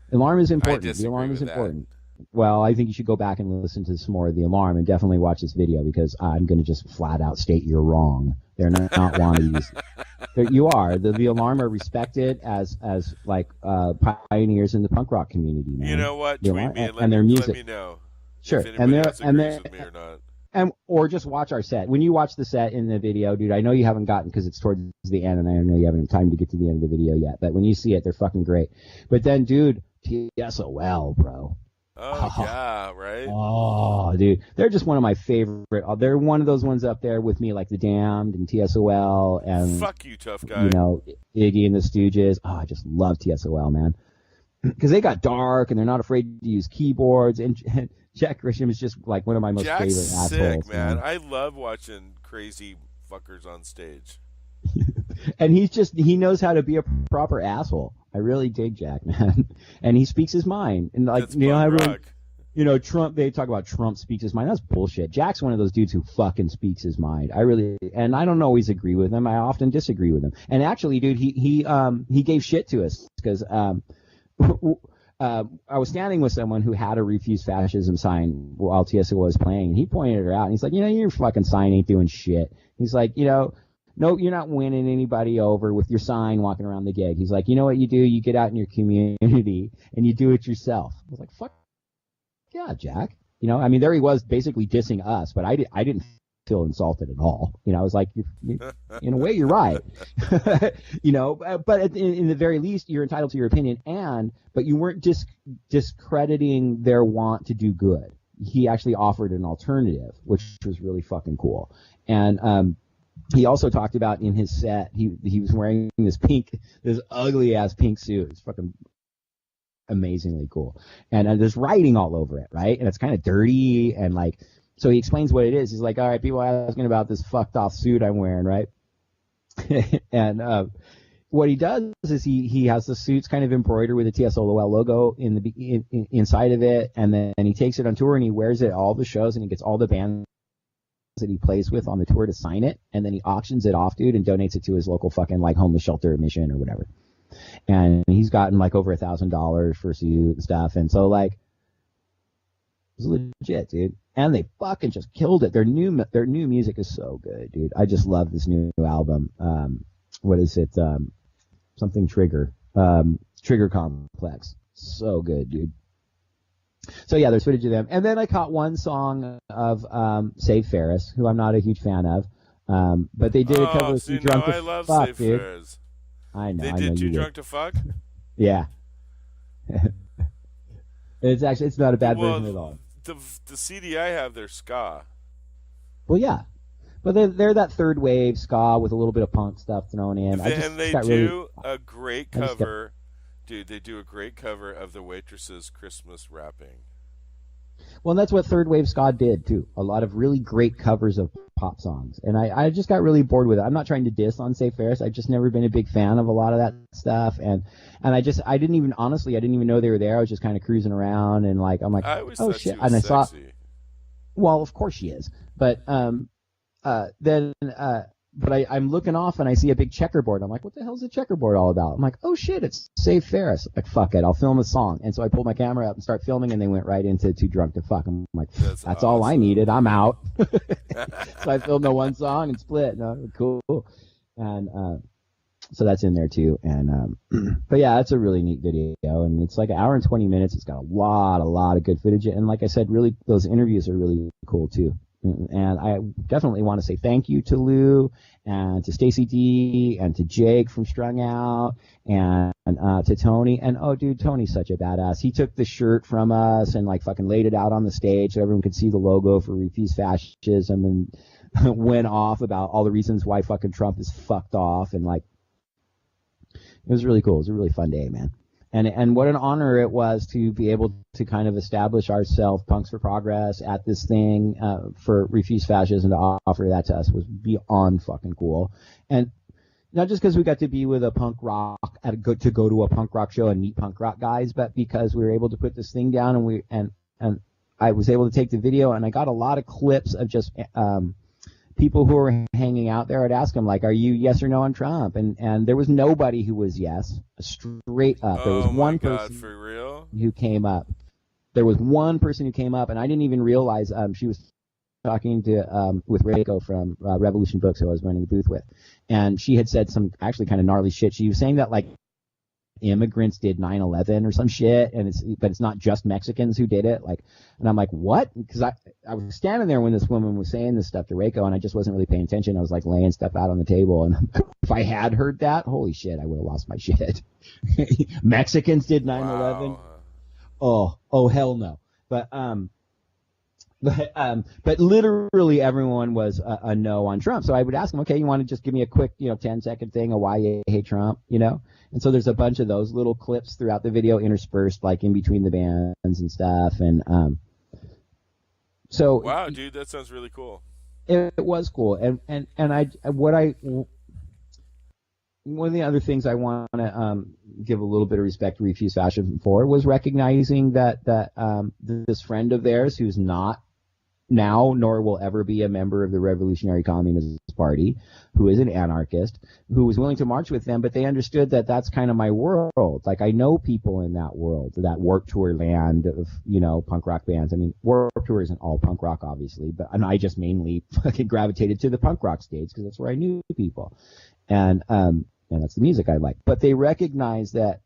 The Alarm is important. The Alarm is important. Well, I think you should go back and listen to some more of The Alarm, and definitely watch this video, because I'm going to just flat out state you're wrong. They're not wannabes. You are. The Alarm are respected as pioneers in the punk rock community, man. You know what? Tweet me and their music. Let me know. Sure. If anybody else agrees with me or not. Or just watch our set. When you watch the set in the video, dude, I know you haven't gotten, because it's towards the end, and I know you haven't time to get to the end of the video yet, but when you see it, they're fucking great. But then, dude, TSOL, bro. Oh, yeah, right? Oh, dude. They're just one of my favorite. They're one of those ones up there with me, like The Damned and TSOL. And fuck you, tough guy. Iggy and the Stooges. Oh, I just love TSOL, man. Because they got dark, and they're not afraid to use keyboards, and Jack Grisham is just like one of my most favorite assholes. Sick, man. I love watching crazy fuckers on stage. And he knows how to be a proper asshole. I really dig Jack, man. And he speaks his mind. And everyone, Trump, they talk about Trump speaks his mind. That's bullshit. Jack's one of those dudes who fucking speaks his mind. And I don't always agree with him. I often disagree with him. And actually, dude, he gave shit to us, because I was standing with someone who had a Refuse Fascism sign while TSO was playing, and he pointed her out, and he's like, your fucking sign ain't doing shit. He's like, no, you're not winning anybody over with your sign walking around the gig. He's like, you know what you do? You get out in your community and you do it yourself. I was like, fuck yeah, Jack. There he was basically dissing us, but I didn't feel insulted at all. You know, I was like, in a way, you're right. You know, but in the very least, you're entitled to your opinion, but you weren't just discrediting their want to do good. He actually offered an alternative, which was really fucking cool. And he also talked about in his set, he was wearing this ugly ass pink suit. It's fucking amazingly cool. And there's writing all over it, right? And it's kind of dirty and like, so he explains what it is. He's like, all right, people are asking about this fucked off suit I'm wearing, right? And what he does is he has the suits kind of embroidered with the TSOLOL logo inside of it, and then he takes it on tour and he wears it at all the shows, and he gets all the bands that he plays with on the tour to sign it, and then he auctions it off, dude, and donates it to his local fucking like homeless shelter mission or whatever. And he's gotten like over $1,000 for a suit and stuff, and so like it's legit, dude. And they fucking just killed it. Their new music is so good, dude. I just love this new album. What is it? Something Trigger. Trigger Complex. So good, dude. So yeah, there's footage of them. And then I caught one song of Save Ferris, who I'm not a huge fan of. But they did a cover of Too Drunk to Fuck, dude. Ferris. I know. They did Too Drunk to Fuck? Yeah. It's not a bad version at all. The CD I have, they're ska. Well, yeah. But they're that third wave ska with a little bit of punk stuff thrown in. And they do a great cover. Dude, they do a great cover of the Waitresses' Christmas Wrapping. Well, that's what third wave ska did, too. A lot of really great covers of pop songs. And I just got really bored with it. I'm not trying to diss on Save Ferris. I've just never been a big fan of a lot of that stuff. And I didn't even know they were there. I was just kind of cruising around and like, I'm like, oh shit. And I saw, well, of course she is. But, I'm looking off and I see a big checkerboard. I'm like, what the hell is the checkerboard all about? I'm like, oh shit, it's Save Ferris. Like, fuck it, I'll film a song. And so I pulled my camera up and start filming, and they went right into Too Drunk to Fuck. I'm like, that's awesome. All I needed. I'm out. So I filmed the one song and split. No, cool. And so that's in there too. And but yeah, that's a really neat video, and it's like an hour and 20 minutes. It's got a lot of good footage, and like I said, really those interviews are really cool too. And I definitely want to say thank you to Lou and to Stacey D and to Jake from Strung Out and to Tony. And oh, dude, Tony's such a badass. He took the shirt from us and like fucking laid it out on the stage so everyone could see the logo for Refuse Fascism, and went off about all the reasons why fucking Trump is fucked off. And like, it was really cool. It was a really fun day, man. And what an honor it was to be able to kind of establish ourselves, Punks for Progress, at this thing for Refuse Fascism, to offer that to us was beyond fucking cool. And not just because we got to be with a punk rock to go to a punk rock show and meet punk rock guys, but because we were able to put this thing down, and I was able to take the video, and I got a lot of clips of just people who were hanging out there. I'd ask them, like, are you yes or no on Trump? And there was nobody who was yes, straight up. There was one person for real? who came up. There was one person who came up, and I didn't even realize she was talking to with Reiko from Revolution Books, who I was running the booth with. And she had said some actually kind of gnarly shit. She was saying that, like, immigrants did 9/11 or some shit, but it's not just Mexicans who did it. Like, and I'm like, what? Because I was standing there when this woman was saying this stuff to Reiko, and I just wasn't really paying attention. I was like laying stuff out on the table, and if I had heard that, holy shit, I would have lost my shit. Mexicans did 9/11. Wow. Oh hell no. But literally everyone was a no on Trump. So I would ask them, okay, you want to just give me a quick, 10-second thing of why you hate Trump, And so there's a bunch of those little clips throughout the video interspersed, like in between the bands and stuff. And so wow, dude, that sounds really cool. It was cool. And one of the other things I want to give a little bit of respect to Refuse Fascism for was recognizing that this friend of theirs, who's not now nor will ever be a member of the Revolutionary Communist Party, who is an anarchist, who was willing to march with them, but they understood that that's kind of my world. Like, I know people in that world, that Warped Tour land of, punk rock bands. I mean, Warped Tour isn't all punk rock, obviously, but I just mainly fucking gravitated to the punk rock stage because that's where I knew people. And that's the music I like. But they recognized that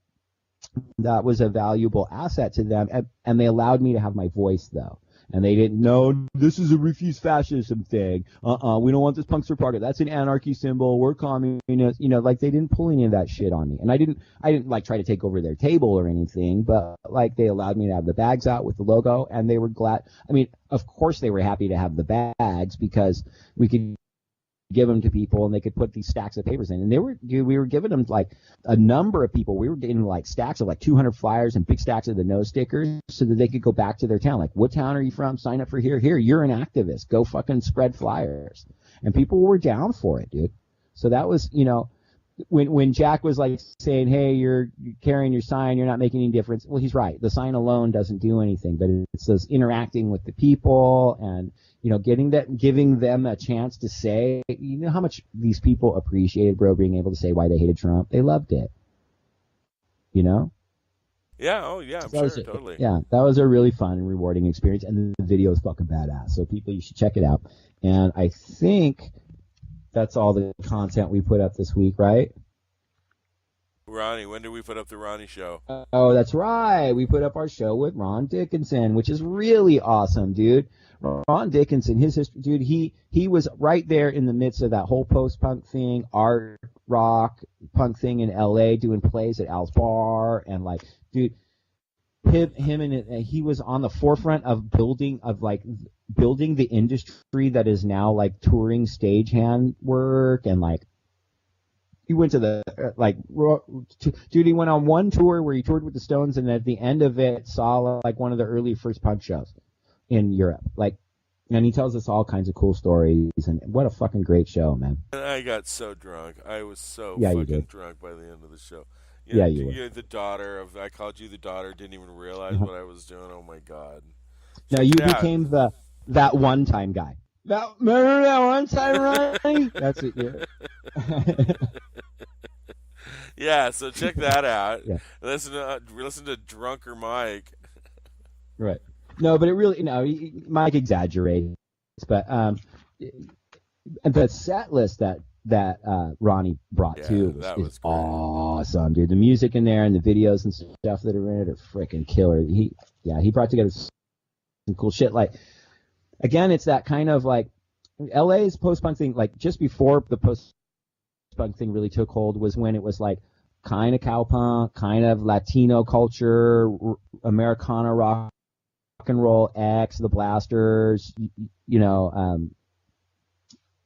was a valuable asset to them, and they allowed me to have my voice, though. And they didn't know this is a refuse fascism thing. We don't want this punks for progress. That's an anarchy symbol. We're communists. Like they didn't pull any of that shit on me. And I didn't like try to take over their table or anything, but like they allowed me to have the bags out with the logo, and they were glad. I mean, of course they were happy to have the bags because we could give them to people and they could put these stacks of papers in. And we were giving them like a number of people. We were getting like stacks of like 200 flyers and big stacks of the no stickers so that they could go back to their town. Like, what town are you from? Sign up for here. Here, you're an activist. Go fucking spread flyers. And people were down for it, dude. So that was, when Jack was like saying, hey, you're carrying your sign, you're not making any difference. Well, he's right. The sign alone doesn't do anything, but it's those interacting with the people and, giving them a chance to say, how much these people appreciated, bro, being able to say why they hated Trump. They loved it. Yeah. Oh, yeah. I'm sure. Totally. Yeah. That was a really fun and rewarding experience. And the video is fucking badass. So people, you should check it out. And I think that's all the content we put up this week, right? Ronnie, when did we put up the Ronnie show? Oh, that's right. We put up our show with Ron Dickinson, which is really awesome, dude. Ron Dickinson, his history, dude, he was right there in the midst of that whole post-punk thing, art rock punk thing in L.A., doing plays at Al's Bar, and like, dude, him and he was on the forefront of building the industry that is now like touring stagehand work, and like he went to dude, he went on one tour where he toured with the Stones, and at the end of it saw like one of the early first punk shows in Europe, and he tells us all kinds of cool stories, and what a fucking great show, man. And I got so drunk. I was so you fucking did. drunk by the end of the show. You were. You're the daughter I called you the daughter, didn't even realize what I was doing. Oh my God. Now you became that one time guy. Remember that one time, Ronnie? That's it, yeah. Yeah, so check that out. Yeah. Listen to Drunker Mike. Right. No, but it really, Mike exaggerates. But the set list that Ronnie brought too is awesome, dude. The music in there and the videos and stuff that are in it are freaking killer. He brought together some cool shit. Like, again, it's that kind of like LA's post-punk thing, like just before the post-punk thing really took hold was when it was like kind of cowpunk, kind of Latino culture, Americana rock and roll, X, the Blasters,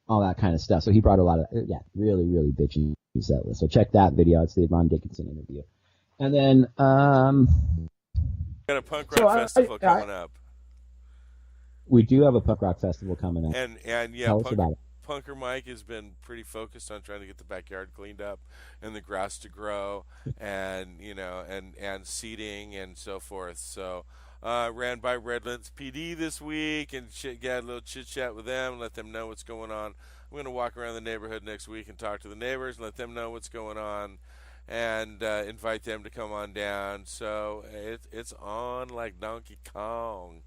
all that kind of stuff. So he brought a lot of, really, really bitchy set list. So check that video. It's the Ron Dickinson interview. And then, got a punk rock festival coming up. We do have a punk rock festival coming up. And tell us about it. Punker Mike has been pretty focused on trying to get the backyard cleaned up and the grass to grow and seeding and so forth. So ran by Redlands PD this week and got a little chit chat with them, let them know what's going on. I'm going to walk around the neighborhood next week and talk to the neighbors and let them know what's going on and invite them to come on down. So it's on like Donkey Kong.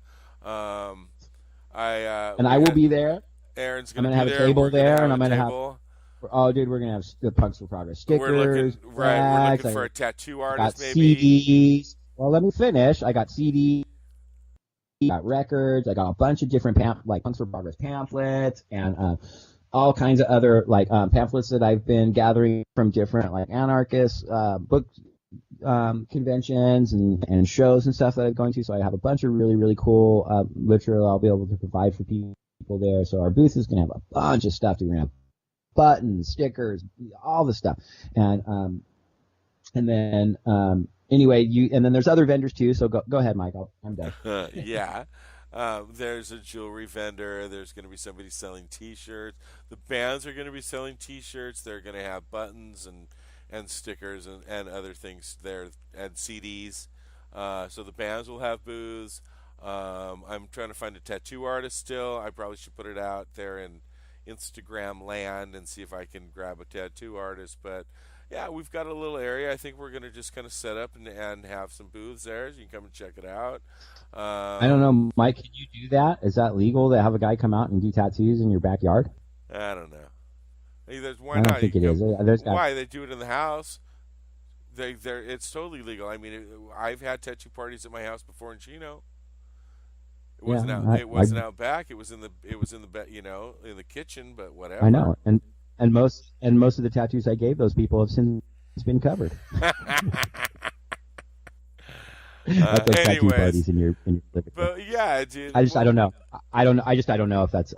I will be there. Aaron's going to have a table there, and I'm going to have. Oh, dude, we're going to have the Punks for Progress stickers. We're looking for a tattoo artist, maybe. CDs. Well, let me finish. I got CDs, I got records, I got a bunch of different Punks for Progress pamphlets, and all kinds of other pamphlets that I've been gathering from different anarchist book conventions and shows and stuff that I'm going to. So I have a bunch of really, really cool literature I'll be able to provide for people there. So our booth is going to have a bunch of stuff. We're going to have buttons, stickers, all the stuff. And then anyway, and then there's other vendors too. So go ahead, Mike. I'm done. Yeah. There's a jewelry vendor. There's going to be somebody selling T-shirts. The bands are going to be selling T-shirts. They're going to have buttons and stickers and other things there, and CDs. So the bands will have booths. I'm trying to find a tattoo artist still. I probably should put it out there in Instagram land and see if I can grab a tattoo artist. But yeah, we've got a little area. I think we're going to just kind of set up and have some booths there. So you can come and check it out. I don't know, Mike, can you do that? Is that legal to have a guy come out and do tattoos in your backyard? I don't know. Why I don't not? think it is. Why? They do it in the house. It's totally legal. I mean, I've had tattoo parties at my house before in Chino. It wasn't out. It wasn't out back. It was in the. It was in the. In the kitchen. But whatever. I know, and most of the tattoos I gave those people have since been covered. At those tattoo parties in your living room. But yeah, dude. I don't know. I don't know if that's.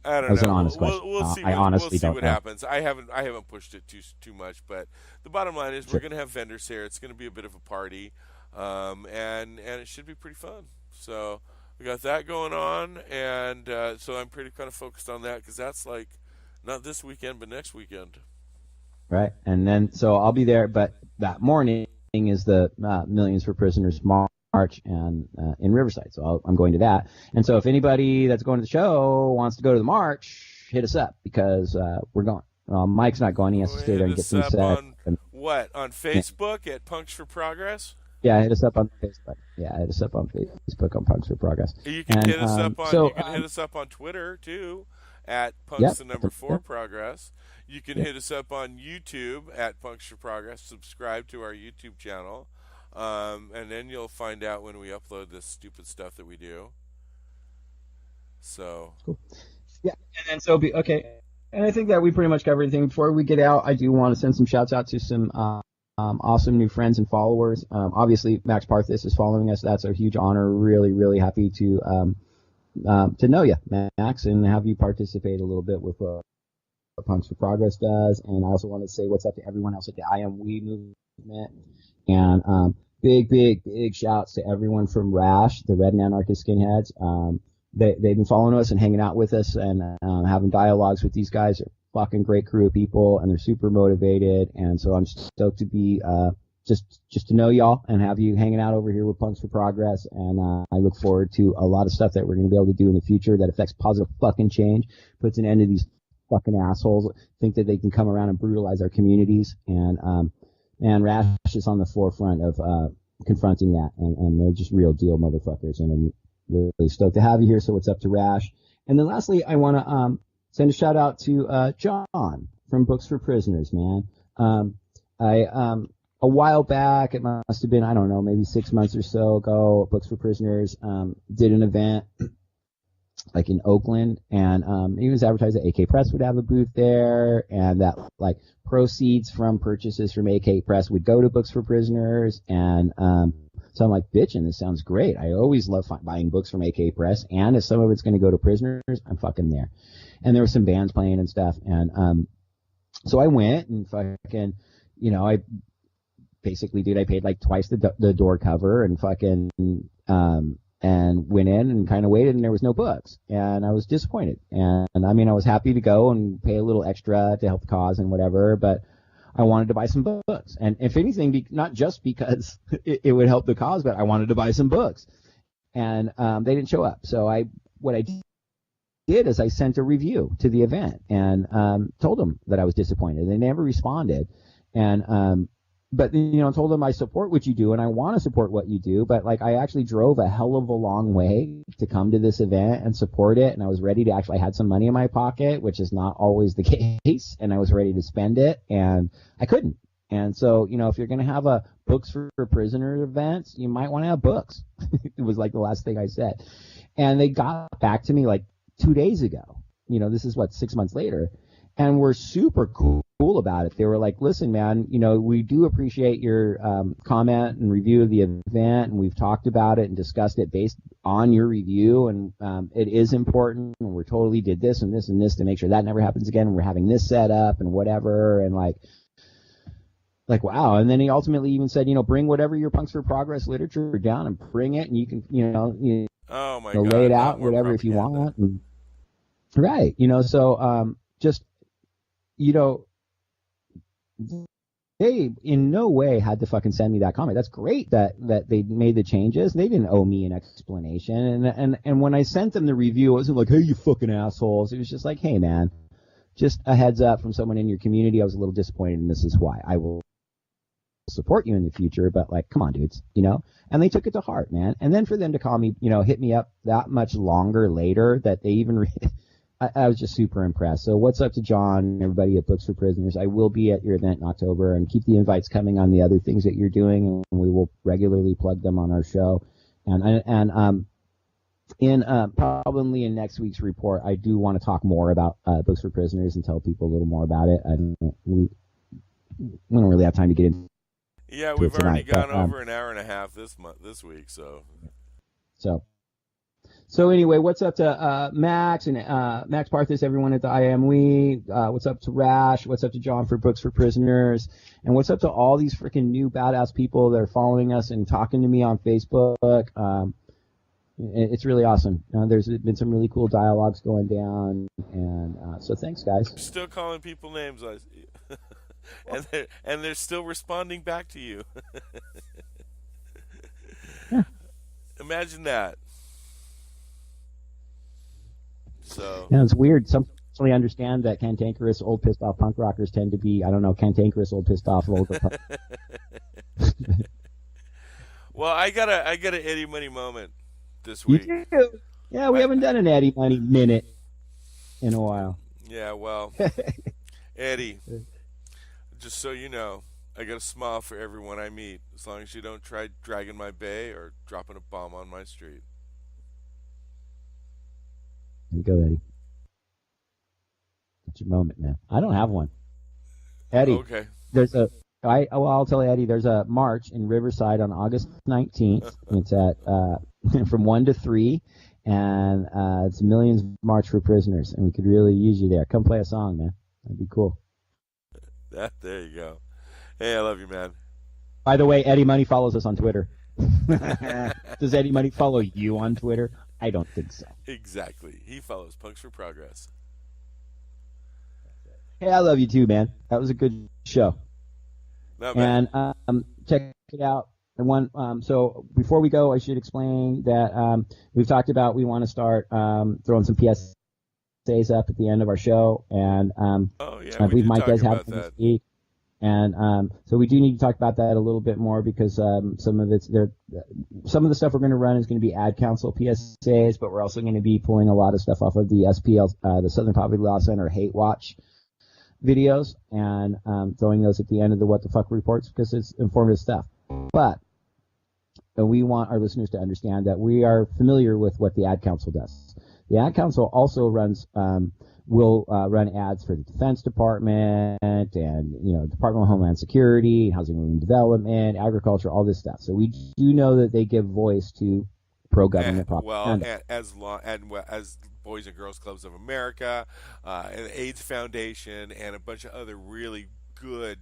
I don't was know. an honest question. We'll see. I honestly we'll see don't what know. happens. I haven't pushed it too much, but the bottom line is we're going to have vendors here. It's going to be a bit of a party, and it should be pretty fun. So we got that going on, and so I'm pretty kind of focused on that because that's like not this weekend, but next weekend. Right, and then so I'll be there, but that morning is the Millions for Prisoners March and in Riverside, so I'm going to that. And so if anybody that's going to the show wants to go to the march, hit us up because we're going. Mike's not going; he has to stay there and get some set. On Facebook at Punks for Progress? Yeah, hit us up on Facebook. Yeah, hit us up on Facebook on Punks for Progress. You can hit us up on. You can hit us up on Twitter too at Punks #4 Progress. You can hit us up on YouTube at Punks for Progress. Subscribe to our YouTube channel, and then you'll find out when we upload this stupid stuff that we do. So cool. Yeah, and so okay. And I think that we pretty much covered everything. Before we get out, I do want to send some shouts out to some awesome new friends and followers. Obviously, Max Parthis is following us. That's a huge honor. Really, really happy to know you, Max, and have you participate a little bit with what Punks for Progress does. And I also want to say what's up to everyone else at the I Am We movement. And big shouts to everyone from R.A.S.H, the Red and Anarchist Skinheads. They've been following us and hanging out with us and having dialogues with these guys. They're a fucking great crew of people, and they're super motivated. And so I'm stoked to be just to know y'all and have you hanging out over here with Punks for Progress. And I look forward to a lot of stuff that we're going to be able to do in the future that affects positive fucking change, puts an end to these fucking assholes think that they can come around and brutalize our communities. And R.A.S.H is on the forefront of confronting that, and they're just real deal motherfuckers. And I'm really stoked to have you here. So what's up to R.A.S.H? And then lastly, I want to send a shout out to John from Books for Prisoners, man. A while back, it must have been, I don't know, maybe 6 months or so ago, Books for Prisoners did an event like in Oakland, and it was advertised that AK Press would have a booth there, and that like proceeds from purchases from AK Press would go to Books for Prisoners. And so I'm like, bitchin', this sounds great. I always love buying books from AK Press, and if some of it's going to go to prisoners, I'm fucking there. And there were some bands playing and stuff, and so I went and fucking, I basically, dude, I paid like twice the door cover and fucking and went in and kind of waited, and there was no books, and I was disappointed. And I mean, I was happy to go and pay a little extra to help the cause and whatever, but I wanted to buy some books. And if anything, not just because it would help the cause, but I wanted to buy some books. And they didn't show up. So what I did is I sent a review to the event and told them that I was disappointed. They never responded. And but told them I support what you do and I want to support what you do, but like I actually drove a hell of a long way to come to this event and support it, and I was ready to I had some money in my pocket, which is not always the case, and I was ready to spend it, and I couldn't. And so, if you're going to have a Books for Prisoner event, you might want to have books. It was like the last thing I said. And they got back to me like 2 days ago. This is 6 months later. And we're super cool about it. They were like, listen, man, we do appreciate your comment and review of the event, and we've talked about it and discussed it based on your review, and it is important, and we totally did this and this and this to make sure that never happens again, and we're having this set up and whatever, and like wow. And then he ultimately even said, bring whatever your Punks for Progress literature down and bring it, and you can, oh my God, lay it out, whatever, if you want. And, right. So just, they in no way had to fucking send me that comment. That's great that they made the changes. They didn't owe me an explanation. And when I sent them the review, it wasn't like, hey, you fucking assholes. It was just like, hey, man, just a heads up from someone in your community. I was a little disappointed, and this is why. I will support you in the future, but like, come on, dudes, And they took it to heart, man. And then for them to call me, hit me up that much longer later, that they even I was just super impressed. So what's up to John and everybody at Books for Prisoners? I will be at your event in October, and keep the invites coming on the other things that you're doing, and we will regularly plug them on our show. And Probably in next week's report, I do want to talk more about Books for Prisoners and tell people a little more about it. We don't really have time to get into. Yeah, we've already tonight, gone over an hour and a half this week, so. So anyway, what's up to Max and Max Parthis, everyone at the IMWE? What's up to R.A.S.H? What's up to John for Books for Prisoners? And what's up to all these freaking new badass people that are following us and talking to me on Facebook? It's really awesome. There's been some really cool dialogues going down, and so thanks, guys. Still calling people names, and they're still responding back to you. Yeah. Imagine that. So yeah, it's weird. Some actually understand that cantankerous, old, pissed off punk rockers tend to be, I don't know, cantankerous, old, pissed off, vulgar punk. Well, I got an Eddie Money moment this week. You do? Yeah, we haven't done an Eddie Money minute in a while. Yeah, well, Eddie, just so you know, I got a smile for everyone I meet, as long as you don't try dragging my bay or dropping a bomb on my street. There you go, Eddie. That's your moment, man. I don't have one. Eddie, okay. I'll tell you, Eddie, there's a march in Riverside on August 19th. It's at from 1 to 3, and it's a Millions March for Prisoners, and we could really use you there. Come play a song, man. That'd be cool. There you go. Hey, I love you, man. By the way, Eddie Money follows us on Twitter. Does Eddie Money follow you on Twitter? I don't think so. Exactly. He follows Punks for Progress. Hey, I love you too, man. That was a good show. Not bad. And check it out. So before we go, I should explain that we've talked about we want to start throwing some PSAs up at the end of our show, and I believe Mike does have them this week. And so we do need to talk about that a little bit more because some of the stuff we're going to run is going to be ad council PSAs, but we're also going to be pulling a lot of stuff off of the SPL, the Southern Poverty Law Center Hate Watch videos, and throwing those at the end of the What the Fuck reports because it's informative stuff. But we want our listeners to understand that we are familiar with what the ad council does. The ad council also will run ads for the Defense Department and, Department of Homeland Security, Housing and Urban Development, Agriculture, all this stuff. So we do know that they give voice to pro-government propaganda. Well, as Boys and Girls Clubs of America, and the AIDS Foundation, and a bunch of other really good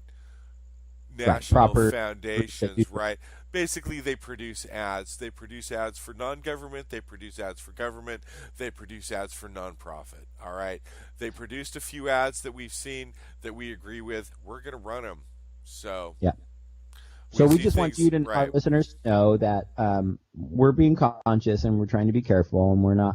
national foundations, right? Basically, they produce ads. They produce ads for non-government. They produce ads for government. They produce ads for nonprofit. All right. They produced a few ads that we've seen that we agree with. We're going to run them. So yeah. So we just want you to, our listeners, to know that we're being conscious and we're trying to be careful, and we're not.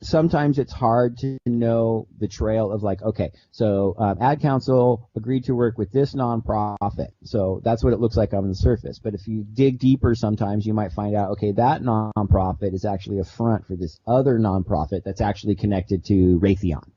Sometimes it's hard to know the trail of okay, so ad council agreed to work with this nonprofit, so that's what it looks like on the surface. But if you dig deeper, sometimes you might find out, okay, that nonprofit is actually a front for this other nonprofit that's actually connected to Raytheon.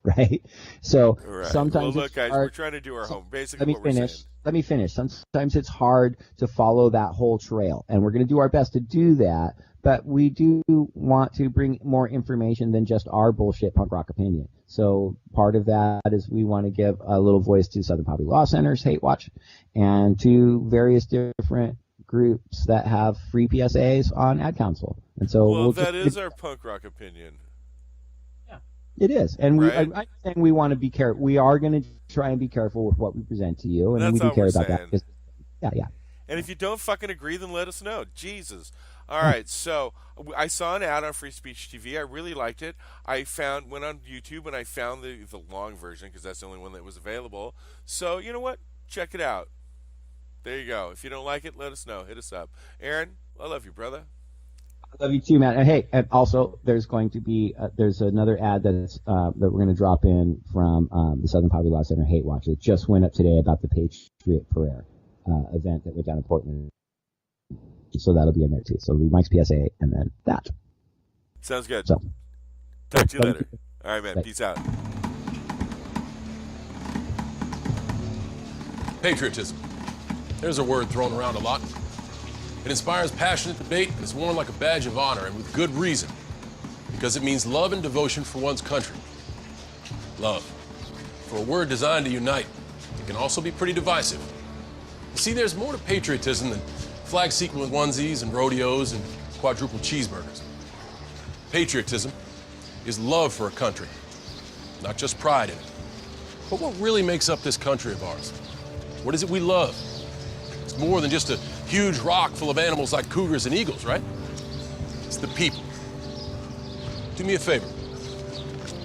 Right? So sometimes look, guys, we're trying to do our home. Basically, Let me finish. Sometimes it's hard to follow that whole trail, and we're going to do our best to do that, but we do want to bring more information than just our bullshit punk rock opinion. So part of that is we want to give a little voice to Southern Poverty Law Center's Hate Watch and to various different groups that have free PSAs on Ad Council. And so that is our punk rock opinion. It is, and I'm saying we want to be careful. We are going to try and be careful with what we present to you, and we do care about that. Yeah. And if you don't fucking agree, then let us know. Jesus. All right, so I saw an ad on Free Speech TV. I really liked it. Went on YouTube and I found the long version because that's the only one that was available. So you know what? Check it out. There you go. If you don't like it, let us know. Hit us up. Aaron, I love you, brother. I love you too, man. And hey, and also there's going to be there's another ad that we're going to drop in from the Southern Poverty Law Center Hate Watch that just went up today about the Patriot Prayer event that went down in Portland. So that'll be in there too. So Mike's PSA and then that. Sounds good. So, talk to you later. All right, man. Peace out. Patriotism. There's a word thrown around a lot. It inspires passionate debate and is worn like a badge of honor, and with good reason, because it means love and devotion for one's country. Love. For a word designed to unite, it can also be pretty divisive. You see, there's more to patriotism than flag sequin onesies and rodeos and quadruple cheeseburgers. Patriotism is love for a country, not just pride in it. But what really makes up this country of ours? What is it we love? It's more than just a huge rock full of animals like cougars and eagles, right? It's the people. Do me a favor.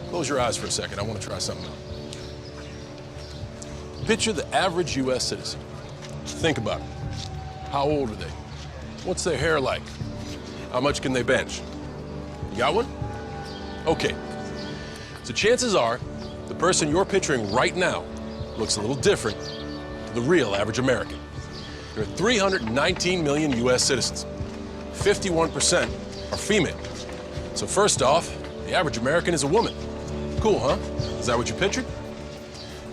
Close your eyes for a second. I want to try something out. Picture the average U.S. citizen. Think about it. How old are they? What's their hair like? How much can they bench? You got one? Okay. So chances are, the person you're picturing right now looks a little different to the real average American. There are 319 million U.S. citizens. 51% are female. So first off, the average American is a woman. Cool, huh? Is that what you pictured?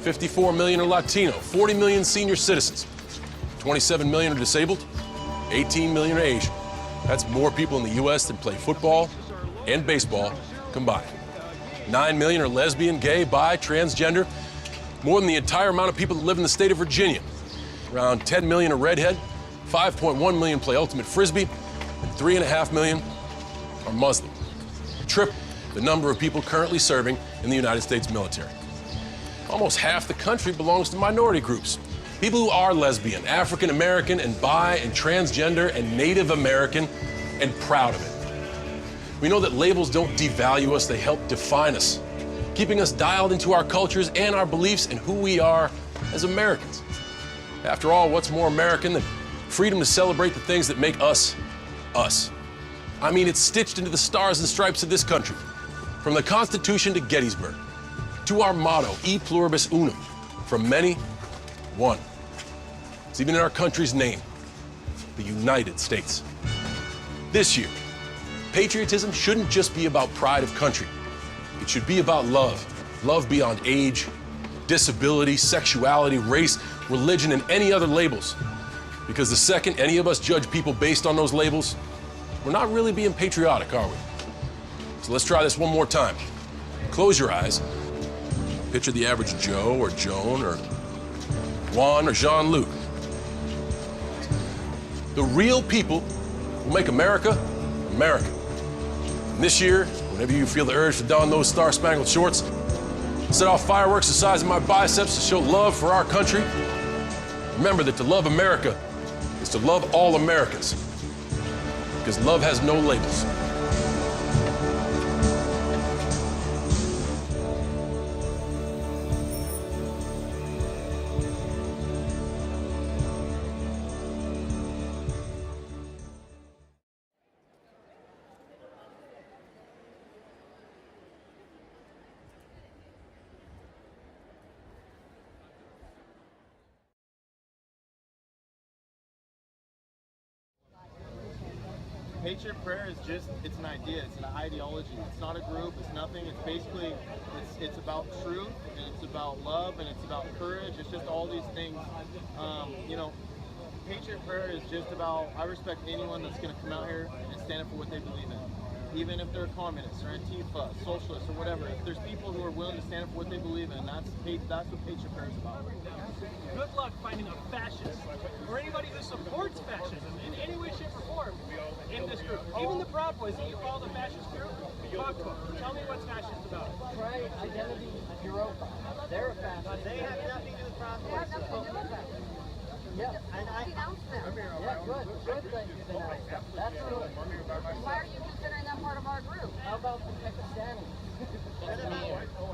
54 million are Latino, 40 million senior citizens, 27 million are disabled, 18 million are Asian. That's more people in the U.S. than play football and baseball combined. 9 million are lesbian, gay, bi, transgender, more than the entire amount of people that live in the state of Virginia. Around 10 million are redhead, 5.1 million play ultimate frisbee, and 3.5 million are Muslim. Triple the number of people currently serving in the United States military. Almost half the country belongs to minority groups. People who are lesbian, African American, and bi, and transgender, and Native American, and proud of it. We know that labels don't devalue us, they help define us, keeping us dialed into our cultures and our beliefs and who we are as Americans. After all, what's more American than freedom to celebrate the things that make us, us? I mean, it's stitched into the stars and stripes of this country, from the Constitution to Gettysburg, to our motto, E pluribus unum, from many, one. It's even in our country's name, the United States. This year, patriotism shouldn't just be about pride of country. It should be about love. Love beyond age, disability, sexuality, race, religion, and any other labels. Because the second any of us judge people based on those labels, we're not really being patriotic, are we? So let's try this one more time. Close your eyes. Picture the average Joe or Joan or Juan or Jean-Luc. The real people who make America, America. And this year, whenever you feel the urge to don those star-spangled shorts, set off fireworks the size of my biceps to show love for our country, remember that to love America is to love all Americans. Because love has no labels. Patriot Prayer is just, it's an idea, it's an ideology. It's not a group, it's nothing. It's basically, it's about truth, and it's about love, and it's about courage. It's just all these things. You know, Patriot Prayer is just about, I respect anyone that's going to come out here and stand up for what they believe in. Even if they're communists or Antifa, socialists or whatever. If there's people who are willing to stand up for what they believe in, that's what Patriot Prayer is about. Good luck finding a fascist or anybody who supports fascism in any way, shape, or form in this group. Even the Proud Boys that you call the fascist group, talk to them. Tell me what's fascist about it. Right, identity, zero. They're a fascist. They have nothing to do with Proud Boys. Yeah, and yeah, good that you denounced them. Absolutely. Why are you considering them part of our group? How about the Pakistanis?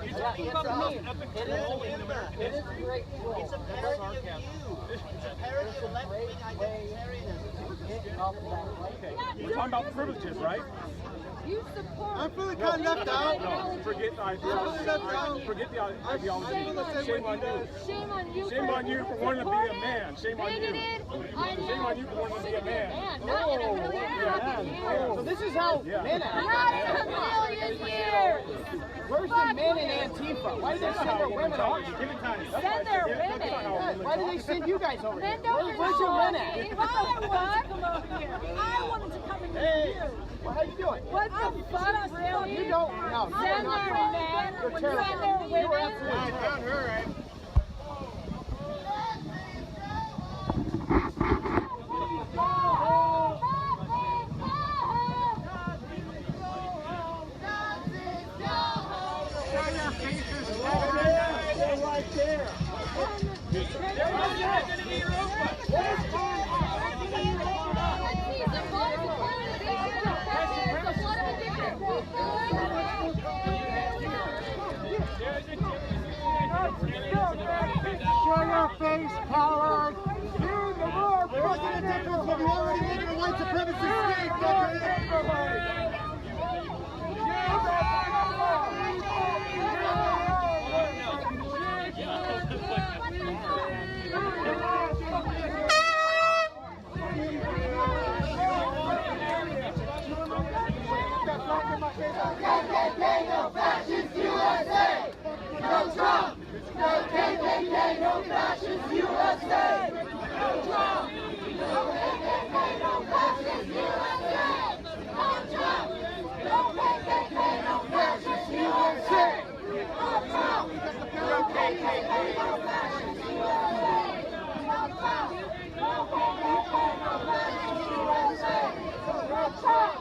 You're talking about the most epic troll in American It is a history. great troll. It's a parody of you. It's a parody of left-wing identitarianism. Get up that way. We're talking about privileges, right? You support. I'm feeling kind of left out. No, forget the ideology. Forget the ideology. Shame on you. Shame on you. Shame on you for wanting to be a man. Shame on you. Shame on you for wanting to be a man. So this is how men act. Not in a million years. Where's the men in Antifa? Why do they send their women over here? Send their women. Why do they send you guys over here? Men don't Where's your men at? I wanted to come in here. Hey, well, how you doing? What the fuck, really? You don't. No, you are Send not their fine. men. You're Send terrible. their You're women. absolutely terrible. Show your face, coward! You're the war! What's the difference when you already live in a white supremacist state? No fascist USA! No Trump! No KKK, no fascist USA! No Trump! No KKK, no fascist USA! No Trump! No KKK, no fascist USA! No Trump! No KKK, no fascist USA! No Trump! No KKK, no fascist USA! No Trump!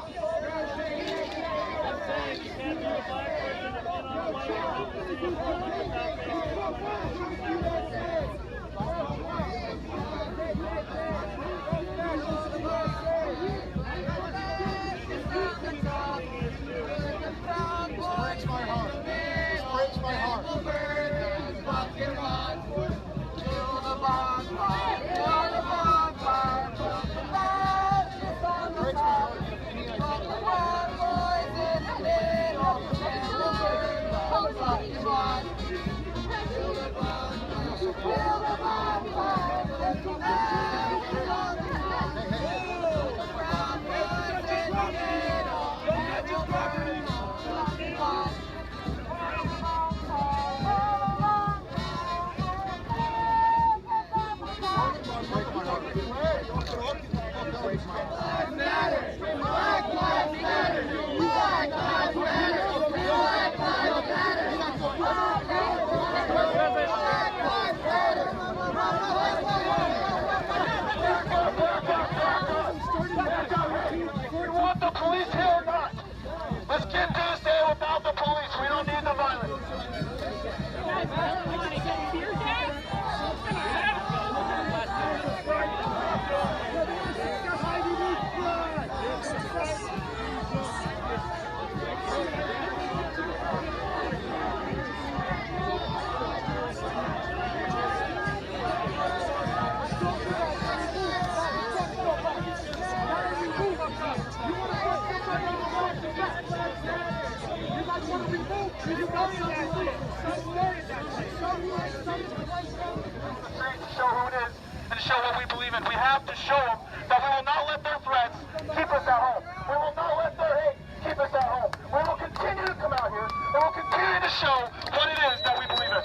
Let's get to this day without the police. We don't need the violence. Show who it is and show what we believe in. We have to show them that we will not let their threats keep us at home. We will not let their hate keep us at home. We will continue to come out here and we'll continue to show what it is that we believe in.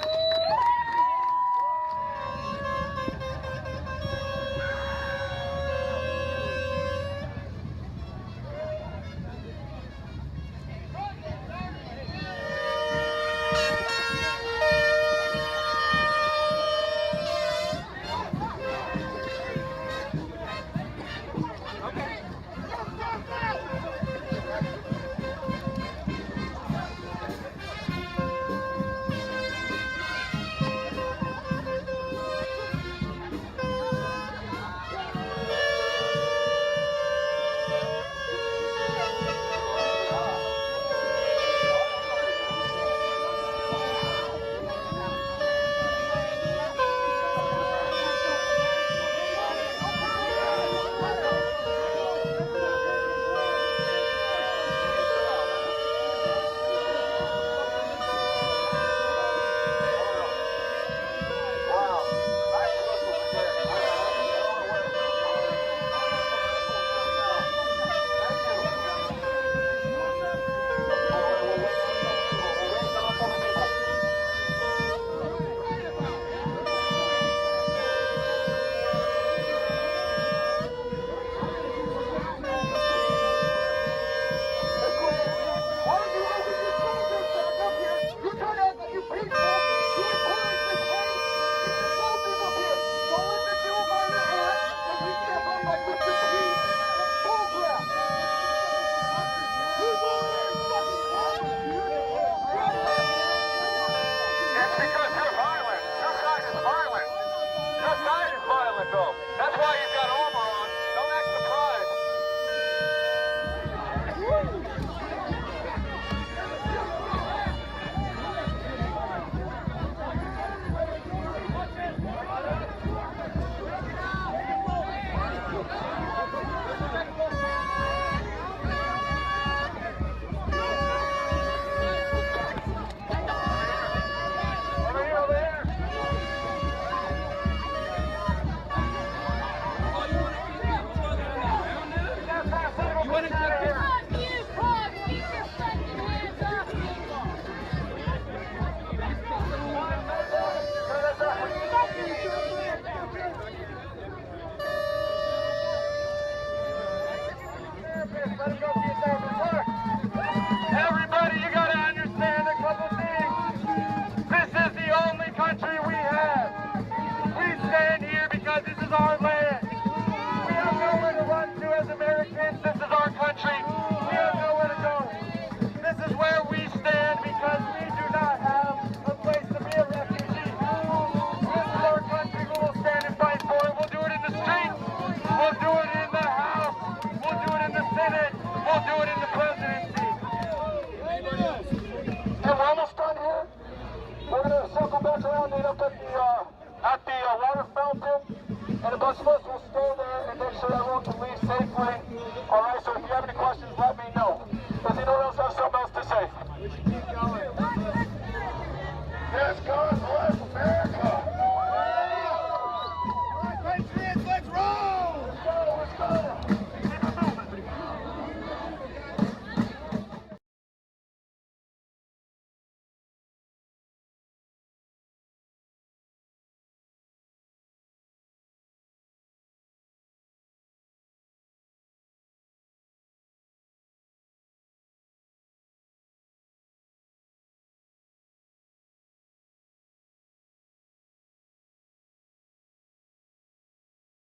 let him go see his neighbors. Look, everybody, you got to understand a couple things. This is the only country we have. We stand here because this is our land. We have nowhere to run to as Americans. This is our country. We have nowhere to go. This is where we stand because we do not have a place to be a refugee. This is our country. We will stand and fight for it. We'll do it in the streets. We'll do it in the House. We'll do it in the Senate. We'll do it in the presidency. And we're almost done here. We're going to circle back around, meet up at the water fountain. And a bunch of us will stay there and make sure everyone can leave safely. All right.